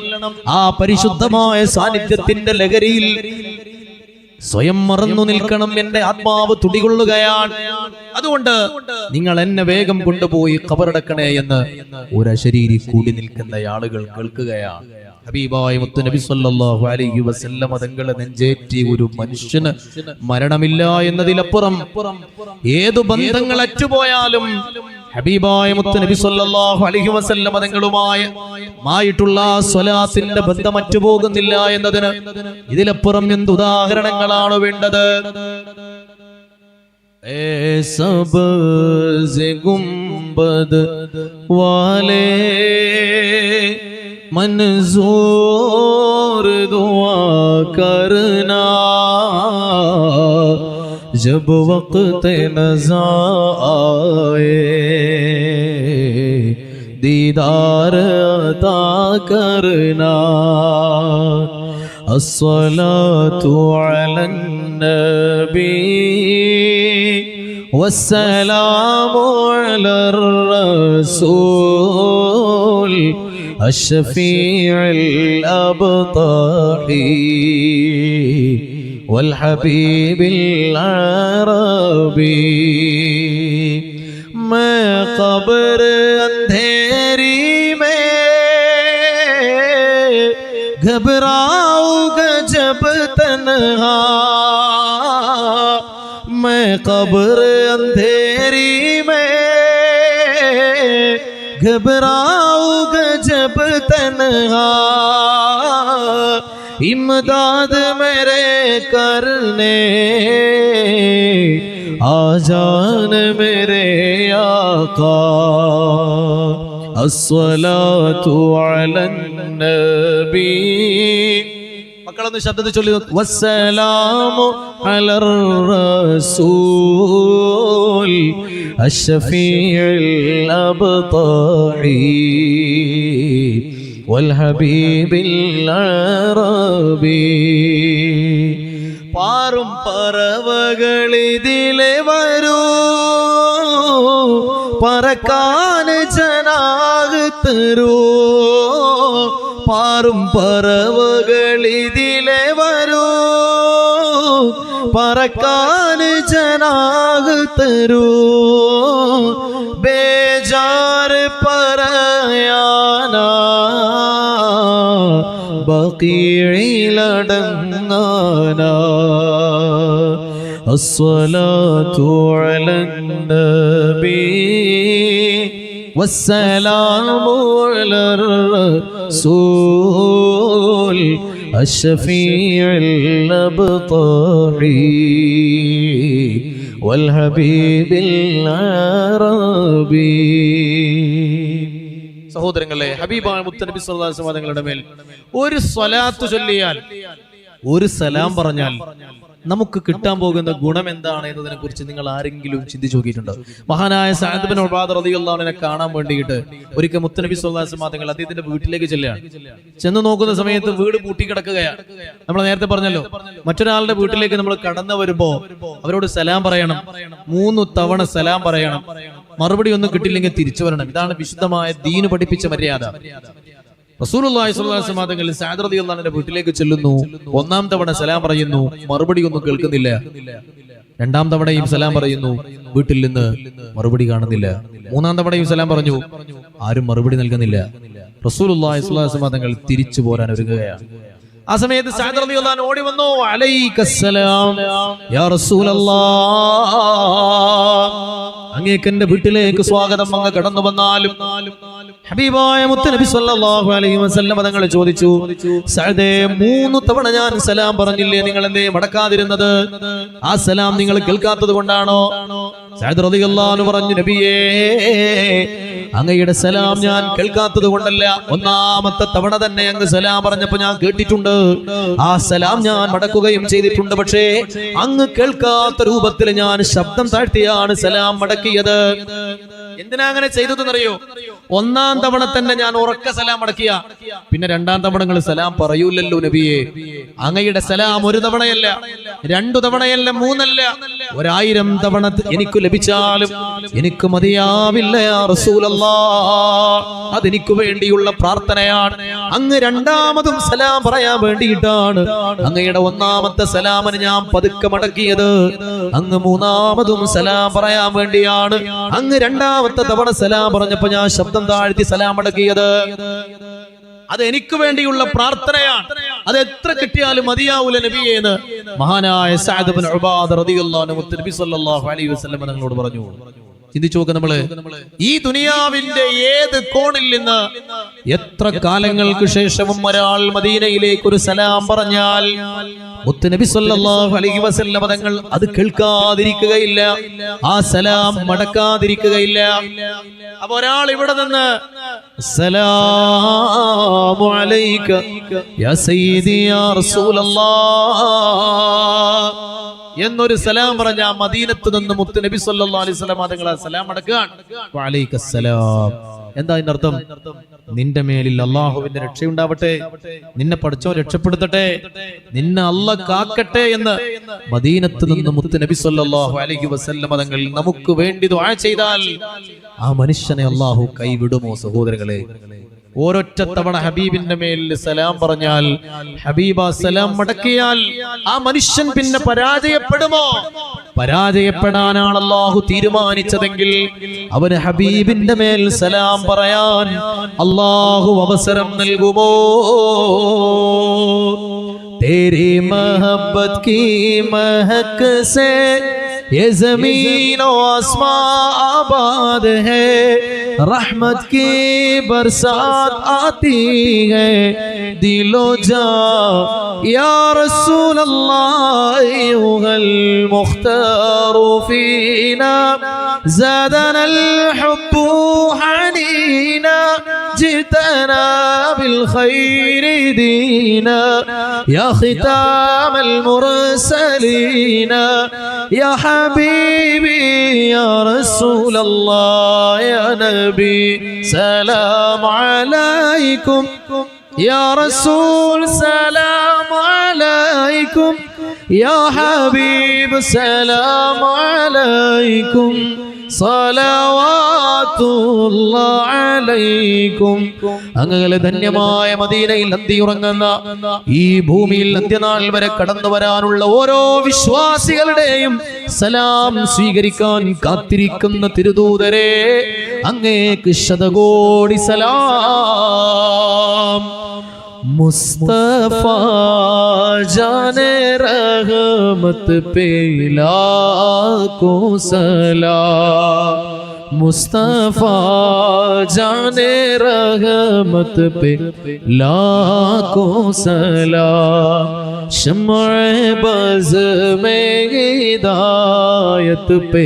A: ആ പരിശുദ്ധമായ സാന്നിധ്യത്തിന്റെ ലഹരിയിൽ സ്വയം മറന്നു നിൽക്കണം. എന്റെ ആത്മാവ് തുടികൊള്ളുകയാണ്. അതുകൊണ്ട് നിങ്ങൾ എന്നെ വേഗം കൊണ്ടുപോയി ഖബറടക്കണേ എന്ന് ഒരശരീരി കൂടി നിൽക്കുന്ന ആളുകൾ കേൾക്കുകയാണ്. ഹബീബായ മുത്ത് നബി സല്ലല്ലാഹു അലൈഹി വസല്ലം തങ്ങളെ നെഞ്ചേറ്റി ഒരു മനുഷ്യന് മരണമില്ല എന്നതിലപ്പുറം ഏതു ബന്ധങ്ങൾ അറ്റുപോയാലും ഹബീബായ മുത്ത് നബി സല്ലല്ലാഹു അലൈഹി വസല്ലം തങ്ങളുമായിട്ടുള്ള സ്വലാത്തിന്റെ ബന്ധം അറ്റുപോകുന്നില്ല എന്നതിന് ഇതിലപ്പുറം എന്ത് ഉദാഹരണങ്ങളാണ് വേണ്ടത്? സബ്സ് ഗുംബദ് വാലേ मंजूर दुआ करना जब वक्त नज़ा आए दीदार अता करना अस्सलातु अलन नबी वस्सलामु अलर रसूल الشفيع الأبطحي والحبيب العربي मैं कब्र अंधेरी में घबराऊंगा जब तन्हा मैं कब्र अंधेरी में घबराऊंगा जब तन्हा इमदाद मेरे करने आजान मेरे आका अस्सलातु अलन नबी മക്കളൊന്ന് ശബ്ദത്തിൽ ചൊല്ലി വസ്സലാമു അലർ റസൂൽ അഷ്ഫീഉൽ അബ്താഹി വൽ ഹബീബിൽ അറബി പാറും പറവകളിതിലെ വരൂ പറക്കാൻ ജനാഹ് തരൂ പാറും പറവകളിതിലെ വരൂ പറക്കാൻ ജനാഹ് തരൂ ബേജാർ പറയാനാ ബഖീഇലടങ്ങാനാ അസ്സലാത്തു അലൻ നബി والسلام على الرسول الشفيع الأبطحي والحبيب العربي സഹോദരങ്ങളെ ഹബീബായ മുത്തനബി സല്ലല്ലാഹു അലൈഹി വസല്ലം മേൽ ഒരു സ്വലാത്ത് ചൊല്ലിയാൽ ഒരു സലാം പറഞ്ഞാൽ നമുക്ക് കിട്ടാൻ പോകുന്ന ഗുണം എന്താണ് എന്നതിനെ കുറിച്ച് നിങ്ങൾ ആരെങ്കിലും ചിന്തിച്ചു നോക്കിയിട്ടുണ്ടോ? മഹാനായ സഅദ് ബിൻ ഉബാദ റളിയല്ലാഹു അൻഹുവിനെ കാണാൻ വേണ്ടിയിട്ട് ഒരിക്കൽ മുത്തനബി സ്വല്ലല്ലാഹു അലൈഹി വസല്ലം തങ്ങൾ അദ്ദേഹത്തിന്റെ വീട്ടിലേക്ക് ചെല്ലുകയാണ്. ചെന്ന് നോക്കുന്ന സമയത്ത് വീട് പൂട്ടിക്കിടക്കുകയാണ്. നമ്മൾ നേരത്തെ പറഞ്ഞല്ലോ, മറ്റൊരാളുടെ വീട്ടിലേക്ക് നമ്മൾ കടന്നു വരുമ്പോ അവരോട് സലാം പറയണം, 3 തവണ സലാം പറയണം. മറുപടി ഒന്നും കിട്ടില്ലെങ്കിൽ തിരിച്ചു വരണം. ഇതാണ് വിശുദ്ധമായ ദീന് പഠിപ്പിച്ച മര്യാദ. റസൂലുള്ളാഹി സ്വല്ലല്ലാഹു അലൈഹി വസല്ലം തങ്ങൾ സഅദ് റളിയല്ലാഹു അൻഹുവിന്റെ വീട്ടിലേക്ക് ചെല്ലുന്നു. 1-ാം തവണ സലാം പറയുന്നു, മറുപടി ഒന്നും കേൾക്കുന്നില്ല. 2-ാം തവണയും സലാം പറയുന്നു, വീട്ടിൽ നിന്ന് മറുപടി കാണുന്നില്ല. 3-ാം തവണയും സലാം പറഞ്ഞു, ആരും മറുപടി നൽകുന്നില്ല. റസൂലുള്ളാഹി സ്വല്ലല്ലാഹു അലൈഹി വസല്ലം തങ്ങൾ തിരിച്ചു പോരാൻ ഒരുങ്ങുകയാണ്. ആ സമയത്ത് സഅദ് റളിയല്ലാഹു അൻഹു ഓടി വന്നു, അലൈക്കസ്സലാം യാ റസൂലല്ലാഹ്, അങ്ങേക്ക് എന്റെ വീട്ടിലേക്ക് സ്വാഗതം. അങ്ങ് കടന്നു വന്നാലും ഹബീബായ മുത്തനബി സ്വല്ലല്ലാഹു അലൈഹി വസല്ലം തങ്ങൾ ചോദിച്ചു, സഅദേ 3 തവണ ഞാൻ സലാം പറഞ്ഞില്ലേ, നിങ്ങൾ എന്തേ മടക്കാതിരുന്നത്? ആ സലാം നിങ്ങൾ കേൾക്കാത്തത് കൊണ്ടാണോ? സഅദ് റളിയല്ലാഹു അൻഹു പറഞ്ഞു, നബിയേ, അങ്ങയുടെ സലാം ഞാൻ കേൾക്കാത്തത് കൊണ്ടല്ല, 1-ാമത്തെ തവണ തന്നെ അങ്ങ് സലാം പറഞ്ഞപ്പോ ഞാൻ കേട്ടിട്ടുണ്ട്. ആ സലാം ഞാൻ മടക്കുകയും ചെയ്തിട്ടുണ്ട്. പക്ഷേ അങ്ങ് കേൾക്കാത്ത രൂപത്തിൽ ഞാൻ ശബ്ദം താഴ്ത്തിയാണ് സലാം മടക്കിയത്. എന്തിനാ അങ്ങനെ ചെയ്തതെന്നറിയോ? 1-ാം തവണ തന്നെ ഞാൻ ഉറക്ക സലാം മടക്കിയ, പിന്നെ 2-ാം തവണ നിങ്ങൾ സലാം പറയൂലല്ലോ നബിയെ. അങ്ങയുടെ സലാം 1 തവണയല്ല, 2 തവണയല്ല, 3 അല്ല, 1000 തവണ എനിക്ക് ലഭിച്ചാലും എനിക്ക് മതിയാവില്ല യാ റസൂലല്ലാഹ്. അതെനിക്ക് വേണ്ടിയുള്ള പ്രാർത്ഥനയാണ്. അങ്ങ് 2-ാമതും സലാം പറയാൻ വേണ്ടിയിട്ടാണ് അങ്ങയുടെ 1-ാമത്തെ സലാമിന് ഞാൻ പതുക്കെ മടക്കിയത്. അങ്ങ് 3-ാമതും സലാം പറയാൻ വേണ്ടിയാണ് അങ്ങ് 2-ാമത്തെ തവണ സലാം പറഞ്ഞപ്പോ ഞാൻ ശബ്ദം താഴ്ത്തി സലാം മടക്കിയത്. അത് എനിക്ക് വേണ്ടിയുള്ള പ്രാർത്ഥനയാണ്. അത് എത്ര കിട്ടിയാലും മതിയാവൂല നബിയേന്ന് മഹാനായ സഅദ് ബിൻ ഉബാദ റളിയല്ലാഹു അൻഹു നബി സല്ലല്ലാഹു അലൈഹി വസല്ലം തങ്ങളോട് പറഞ്ഞു. ചിന്തിച്ചു നോക്ക്, നമ്മള് ഈ ദുനിയാവിന്റെ ഏത് കോണിൽ നിന്ന് എത്ര കാലങ്ങൾക്ക് ശേഷവും ഒരാൾ മദീനയിലേക്ക് ഒരു സലാം പറഞ്ഞാൽ മുത്തുനബി സല്ലല്ലാഹു അലൈഹി വസല്ലം തങ്ങൾ അത് കേൾക്കാതിരിക്കുകയില്ല, ആ സലാം മടക്കാതിരിക്കുകയില്ല. അപ്പൊ ഒരാൾ ഇവിടെ നിന്ന് അസ്സലാമു അലൈക യാ സയ്യിദി യാ റസൂലല്ലാഹ് എന്നൊരു സലാം പറഞ്ഞ മദീനത്ത് നിന്ന് മുത്തുനബി സല്ലല്ലാഹു അലൈഹി വസല്ലം തങ്ങൾ സലാം മടക്കുകയാണ്. വഅലൈക്കസ്സലാം. എന്താ ഇതിന്റെ അർത്ഥം? നിന്റെ മേലിൽ അള്ളാഹുവിന്റെ രക്ഷയുണ്ടാവട്ടെ, നിന്നെ പഠിച്ചോ രക്ഷപ്പെടുത്തട്ടെ, നിന്നെ അള്ളാഹ് കാക്കട്ടെ എന്ന് മദീനത്ത് നിന്ന് മുത്തുനബി സല്ലല്ലാഹു അലൈഹി വസല്ലം തങ്ങൾ നമുക്ക് വേണ്ടി ദുആ ചെയ്താൽ ആ മനുഷ്യനെ അള്ളാഹു കൈവിടുമോ? സഹോദരങ്ങളെ, ഒരൊറ്റ തവണ ഹബീബിന്റെ മേലിൽ സലാം പറഞ്ഞാൽ, ഹബീബ സലാം മടക്കിയാൽ ആ മനുഷ്യൻ പിന്നെ പരാജയപ്പെടുമോ? പരാജയപ്പെടാനാണ് അല്ലാഹു തീരുമാനിച്ചതെങ്കിൽ അവന് ഹബീബിന്റെ മേൽ സലാം പറയാൻ അല്ലാഹു അവസരം നൽകുമോ? തേരി മഹബ്ബത്ത് കീ മഹക് സേ ये ज़मीन और आसमां आबाद है, रहमत की बरसात आती है, दिलो जा या रसूल अल्लाह युगल मुख्तार फीना ज़ादना अल-हुब्बु हनीना जितना بالخير दीना या खिताम المرسلين या हबीबी या रसूल अल्लाह या नबी सलाम अलैकुम या रसूल सलाम अलैकुम या हबीब सलाम अलैकुम സലവാത്തുല്ലാഹി അലൈക്കും. അങ്ങനെ ധന്യമായ മദീനയിൽ അന്തിയുറങ്ങുന്ന ഈ ഭൂമിയിൽ അന്ത്യനാൾ വരെ കടന്നു വരാനുള്ള ഓരോ വിശ്വാസികളുടെയും സലാം സ്വീകരിക്കാൻ കാത്തിരിക്കുന്ന തിരുദൂതരെ, അങ്ങേക്ക് ശതകോടി സലാം. मुस्तफा जाने रहमत पे लाखों सलाम, मुस्तफा जाने रहमत पे लाखों सलाम, शम्अ बज़ में हिदायत पे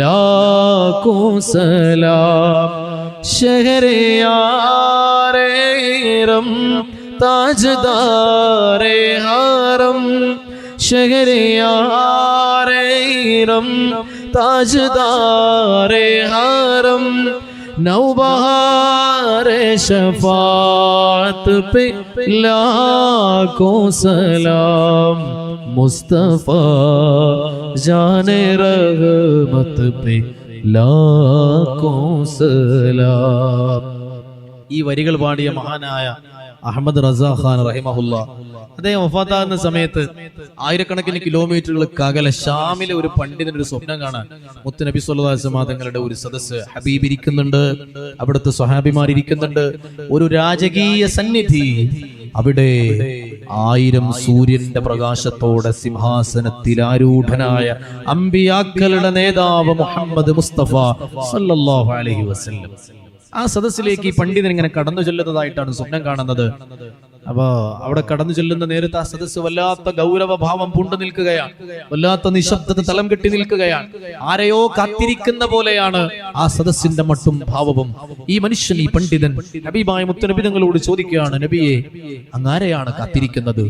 A: लाखों सलाम, शहरियारे इरम ताजदारे हरम, शहरियारे इरम ताजदारे हरम नौबहारे शफात पे लाखों सलाम मुस्तफा जाने रहमत पे लाखों सलाम. ഈ വരികൾ പാടിയ മഹാനായ അഹമ്മദ് റസാ ഖാൻ റഹിമഹുല്ല അദ്ദേഹം വഫാത്താകുന്ന സമയത്ത് ആയിരക്കണക്കിന് കിലോമീറ്ററുകൾക്ക് അകലെ ഷാമിലെ ഒരു പണ്ഡിതന് ഒരു സ്വപ്നം കാണാൻ മുത്തുനബി സ്വല്ലല്ലാഹു അലൈഹി വസല്ലം തങ്ങളുടെ ഒരു സദസ്സ് ഹബീബ് ഇരിക്കുന്നുണ്ട്, അവിടുത്തെ സ്വഹാബിമാർ ഇരിക്കുന്നുണ്ട്, ഒരു രാജകീയ സന്നിധി. അവിടെ 1000 സൂര്യന്റെ പ്രകാശത്തോടെ സിംഹാസനത്തിൽ ആരൂഢനായ അമ്പിയാക്കളുടെ നേതാവ് മുഹമ്മദ് മുസ്തഫ സല്ലല്ലാഹു അലൈഹി വസല്ലം ആ സദസ്സിലേക്ക് ഈ പണ്ഡിതൻ ഇങ്ങനെ കടന്നു ചെല്ലുന്നതായിട്ടാണ് സ്വപ്നം കാണുന്നത്. അപ്പൊ അവിടെ കടന്നു ചെല്ലുന്ന നേരത്തെ ആ സദസ്സ് വല്ലാത്ത ഗൗരവഭാവം പൂണ്ടു നിൽക്കുകയാണ്, വല്ലാത്ത നിശബ്ദത തളം കെട്ടി നിൽക്കുകയാണ്. ആരെയോ കാത്തിരിക്കുന്ന പോലെയാണ് ആ സദസ്സിന്റെ മട്ടും ഭാവവും. ഈ മനുഷ്യൻ, ഈ പണ്ഡിതൻ ഹബീബായ മുത്തുനബി തങ്ങളോട് ചോദിക്കുകയാണ്, നബിയെ, അങ്ങാരെയാണ് കാത്തിരിക്കുന്നത്?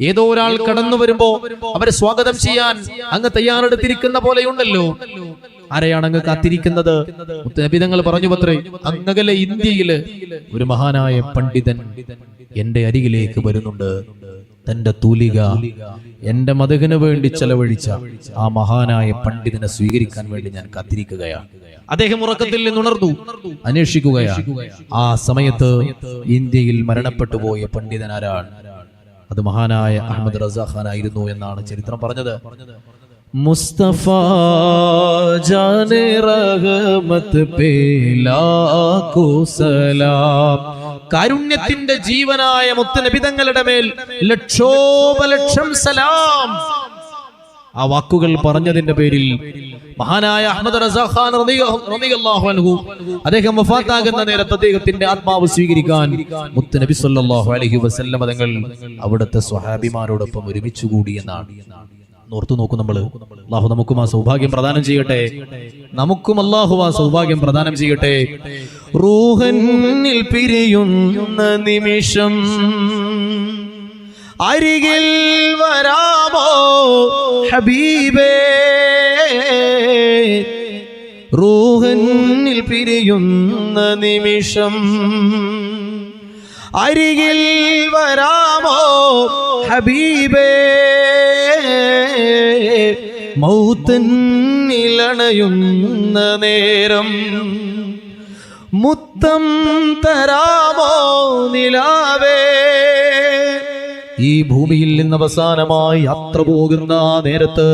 A: ഏതോ ഒരാൾ കടന്നു വരുമ്പോ അവരെ സ്വാഗതം ചെയ്യാൻ അങ്ങ് തയ്യാറെടുത്തിരിക്കുന്ന പോലെയുണ്ടല്ലോ, ആരെയാണ് അങ്ങ് കാത്തിരിക്കുന്നത്? മുത്തുനബി തങ്ങൾ പറഞ്ഞു പത്രേ, അങ്ങകലെ ഇന്ത്യയില് ഒരു മഹാനായ പണ്ഡിതൻ എന്റെ അരികിലേക്ക് വരുന്നുണ്ട്. തന്റെ തൂലിക എന്റെ മദഹിന് വേണ്ടി ചെലവഴിച്ച ആ മഹാനായ പണ്ഡിതനെ സ്വീകരിക്കാൻ വേണ്ടി ഞാൻ കാത്തിരിക്കുകയാണ്. അദ്ദേഹം ഉറക്കത്തിൽ നിന്നുണർന്നു, അന്വേഷിക്കുകയാണ്. ആ സമയത്ത് ഇന്ത്യയിൽ മരണപ്പെട്ടു പോയ പണ്ഡിതൻ ആരാണ്? അത് മഹാനായ അഹമ്മദ് റസാ ഖാൻ ആയിരുന്നു എന്നാണ് ചരിത്രം പറഞ്ഞത്. മുസ്തഫ ജാനെ റഹ്മത്ത് പേ ലാഖോ സലാം. കാരുണ്യത്തിന്റെ ജീവനായ മുത്തുനബി തങ്ങളുടെ മേൽ ലക്ഷോപലക്ഷം സലാം. ആ വാക്കുകൾ പറഞ്ഞതിന്റെ പേരിൽ മഹാനായ അഹ്മദ് റസാ ഖാൻ റളിയല്ലാഹു അൻഹു അദ്ദേഹം വഫാത്താകുന്ന നേരത്ത് അദ്ദേഹത്തിന്റെ ആത്മാവ് സ്വീകരിക്കാൻ മുത്തുനബി സല്ലല്ലാഹു അലൈഹി വസല്ലം തങ്ങൾ അവിടുത്തെ സ്വഹാബിമാരോടൊപ്പം ഒരുമിച്ച് കൂടി എന്നാണ്. ഓർത്തു നോക്കും നമ്മൾ. അല്ലാഹു നമുക്കും ആ സൗഭാഗ്യം പ്രദാനം ചെയ്യട്ടെ. നമുക്കും അല്ലാഹു ആ സൗഭാഗ്യം പ്രദാനം ചെയ്യട്ടെ. റൂഹന്നിൽ പിരിയുന്ന നിമിഷം അരികിൽ വരാമോ ഹബീബേ, റൂഹന്നിൽ പിരിയുന്ന നിമിഷം അരികിൽ വരാമോ ഹബീബേ, മൗത്തന്നിലണയുന്ന നേരം മുത്തം തരാമോ നിലാവേ. ഈ ഭൂമിയിൽ നിന്ന് അവസാനമായി യാത്ര പോകുന്ന നേരത്ത്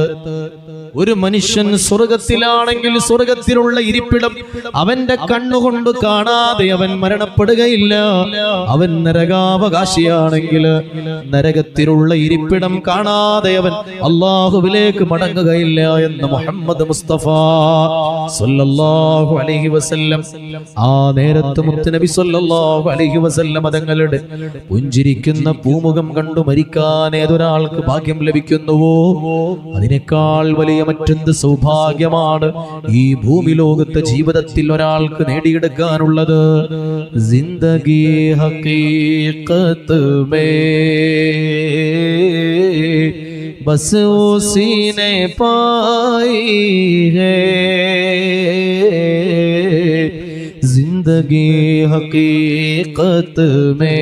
A: ഒരു മനുഷ്യൻ സ്വർഗത്തിലാണെങ്കിൽ സ്വർഗത്തിലുള്ള ഇരിപ്പിടം അവന്റെ കണ്ണുകൊണ്ട് കാണാതെ അവൻ മരണപ്പെടുകയില്ല. അവൻ നരകാവകാശിയാണെങ്കിൽ നരകത്തിലുള്ള ഇരിപ്പിടം കാണാതെ അവൻ അല്ലാഹുവിലേക്ക് മടങ്ങുകയില്ല എന്ന് മുഹമ്മദ് മുസ്തഫ സല്ലല്ലാഹു അലൈഹി വസല്ലം. ആ നേരത്ത് മുത്തുനബി സല്ലല്ലാഹു അലൈഹി വസല്ലം തങ്ങളുടെ പുഞ്ചിരിക്കുന്ന പൂമുഖം കണ്ടു മരിക്കാൻ ഏതൊരാൾക്ക് ഭാഗ്യം ലഭിക്കുന്നുവോ അതിനേക്കാൾ വലിയ മറ്റെന്ത് സൗഭാഗ്യമാണ് ഈ ഭൂമി ലോകത്തെ ജീവിതത്തിൽ ഒരാൾക്ക് നേടിയെടുക്കാനുള്ളത്. ജിന്ദഗി ഹഖീഖത്ത് മേ ബസ് ഉസീനെ പായി ഹൈ, ജിന്ദഗി ഹഖീഖത്ത് മേ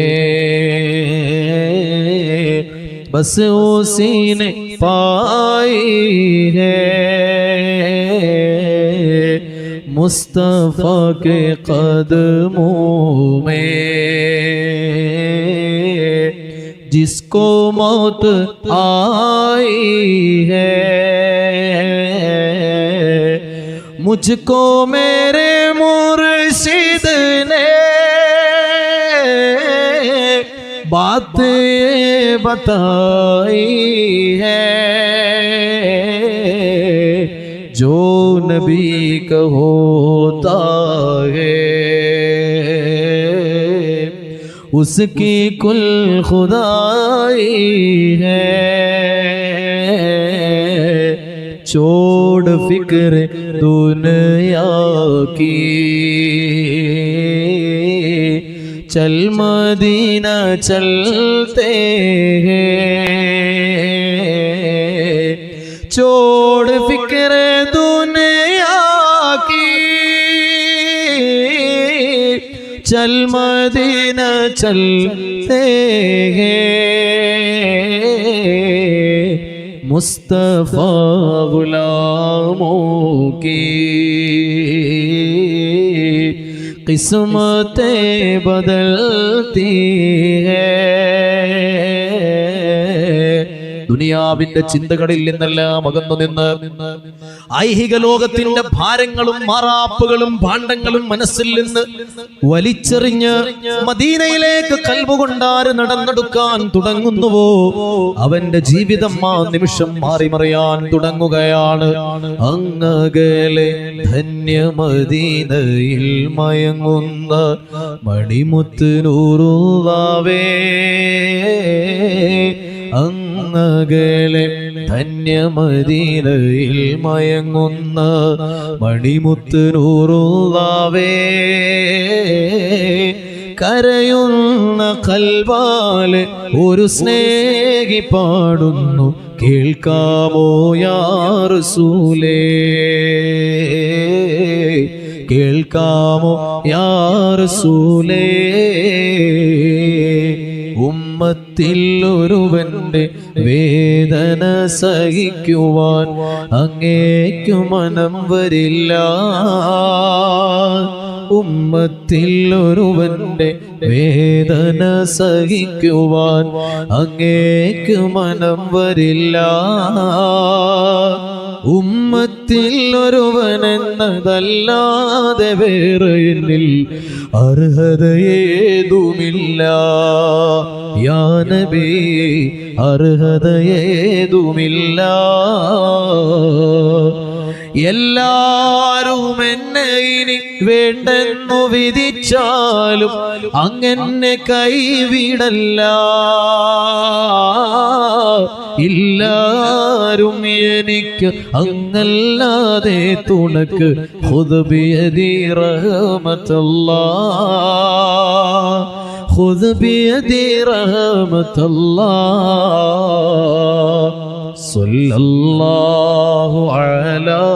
A: बस उसी ने पाई है, मुस्तफा के कदमों में जिसको मौत आई है, मुझको मेरे मुर्शिद ने बात बताई है, जो नबी का होता है उसकी कुल खुदाई है, छोड़ फिक्र दुनिया की चल मदीना चलते हैं, चल मदीना चलते हैं मुस्तफा गुलामों की किस्मतें बदलती है. ദുനിയാവിന്റെ ചിന്തകളിൽ നിന്നെല്ലാം അകന്നു നിന്ന് ഐഹിക ലോകത്തിന്റെ ഭാരങ്ങളും മാറാപ്പുകളും ഭാണ്ഡങ്ങളും മനസ്സിൽ നിന്ന് വലിച്ചെറിഞ്ഞ് മദീനയിലേക്ക് കൽബുകൊണ്ടാര് നടന്നെടുക്കാൻ തുടങ്ങുന്നുവോ അവന്റെ ജീവിതം ആ നിമിഷം മാറിമറിയാൻ തുടങ്ങുകയാണ്. അങ്ങകലെ ധന്യ മദീനയിൽ മയങ്ങുന്ന മണിമുത്ത് നൂറുള്ളവേ, അങ്ങകലെ ധന്യമദീനയിൽ മയങ്ങുന്ന മണിമുത്ത് നൂറുള്ളവേ, കരയുന്ന കൽബാലെ ഒരു സ്നേഹി പാടുന്നു കേൾക്കാമോ യാ റസൂലേ, കേൾക്കാമോ യാ റസൂലേ. ഉമ്മത്തിൽ ഒരുവന്റെ വേദന സഹിക്കുവാൻ അങ്ങേക്കു മനം വരില്ല. ഉമ്മത്തിൽ ഒരുവന്റെ വേദന സഹിക്കുവാൻ അങ്ങേക്കു മനം വരില്ല. ഉമ്മത്തിൽ ഒരുവനെന്നതല്ലാതെ വേറെ എന്നിൽ അർഹതയേതുമില്ല. യാ നബി അർഹതയേതുമില്ല. എല്ലാരും എന്നെ ഇനി വേണ്ടെന്നു വിധിച്ചാലും അങ്ങനെ കൈവിടല്ല. എല്ലാരും എനിക്ക് അങ്ങല്ലാതെ തുണക്ക് ഖുദ് ബിയദി റഹ്മത്തുല്ലാഹ്, ഖുദ് ബിയദി റഹ്മത്തുല്ലാഹ്. സല്ലല്ലാഹു അലാ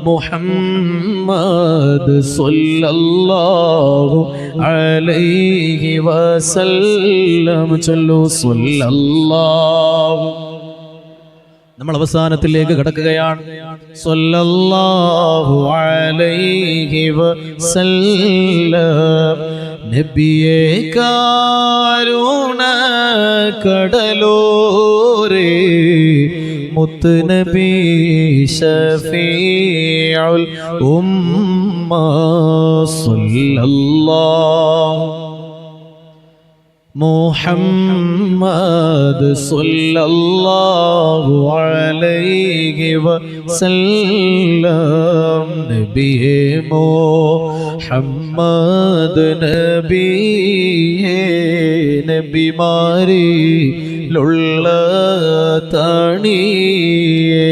A: മുഹമ്മദ് സല്ലല്ലാഹു അലൈഹി വസല്ലം. ചൊല്ലു സല്ലല്ലാഹു. നമ്മൾ അവസാനത്തിലേക്ക് കടക്കുകയാണ്. സല്ലല്ലാഹു അലൈഹി വസല്ലം. നബിയേ കാരുണ കടലോരേ, മുത്ത് നബി ശഫീഉൽ ഉമ്മ സല്ലല്ലാഹു മുഹമ്മദ് സല്ലല്ലാഹു അലൈഹി വസല്ലം. നബിയേ മുഹമ്മദ് നബിയേ നബിമാരിലുള്ള തണിയേ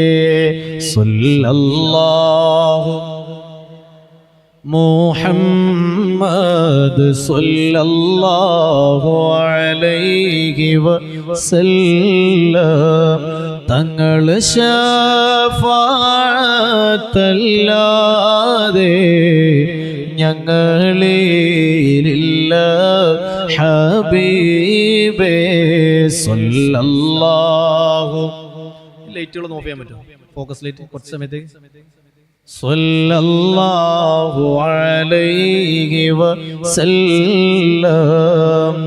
A: സല്ലല്ലാഹു മുഹമ്മദ് സല്ലല്ലാഹു അലൈഹി വസല്ലം. തങ്ങൾ ശഫാഅത്തല്ലാതെ ഞങ്ങളിലില്ല ഹബീബേ സല്ലല്ലാഹു. ലൈറ്റുകൾ ഓഫ് ചെയ്യാൻ പറ്റുമോ? ഫോക്കസ് ലൈറ്റ് കുറച്ച് സമയത്തേക്ക്. സല്ലല്ലാഹു അലൈഹി വസല്ലം.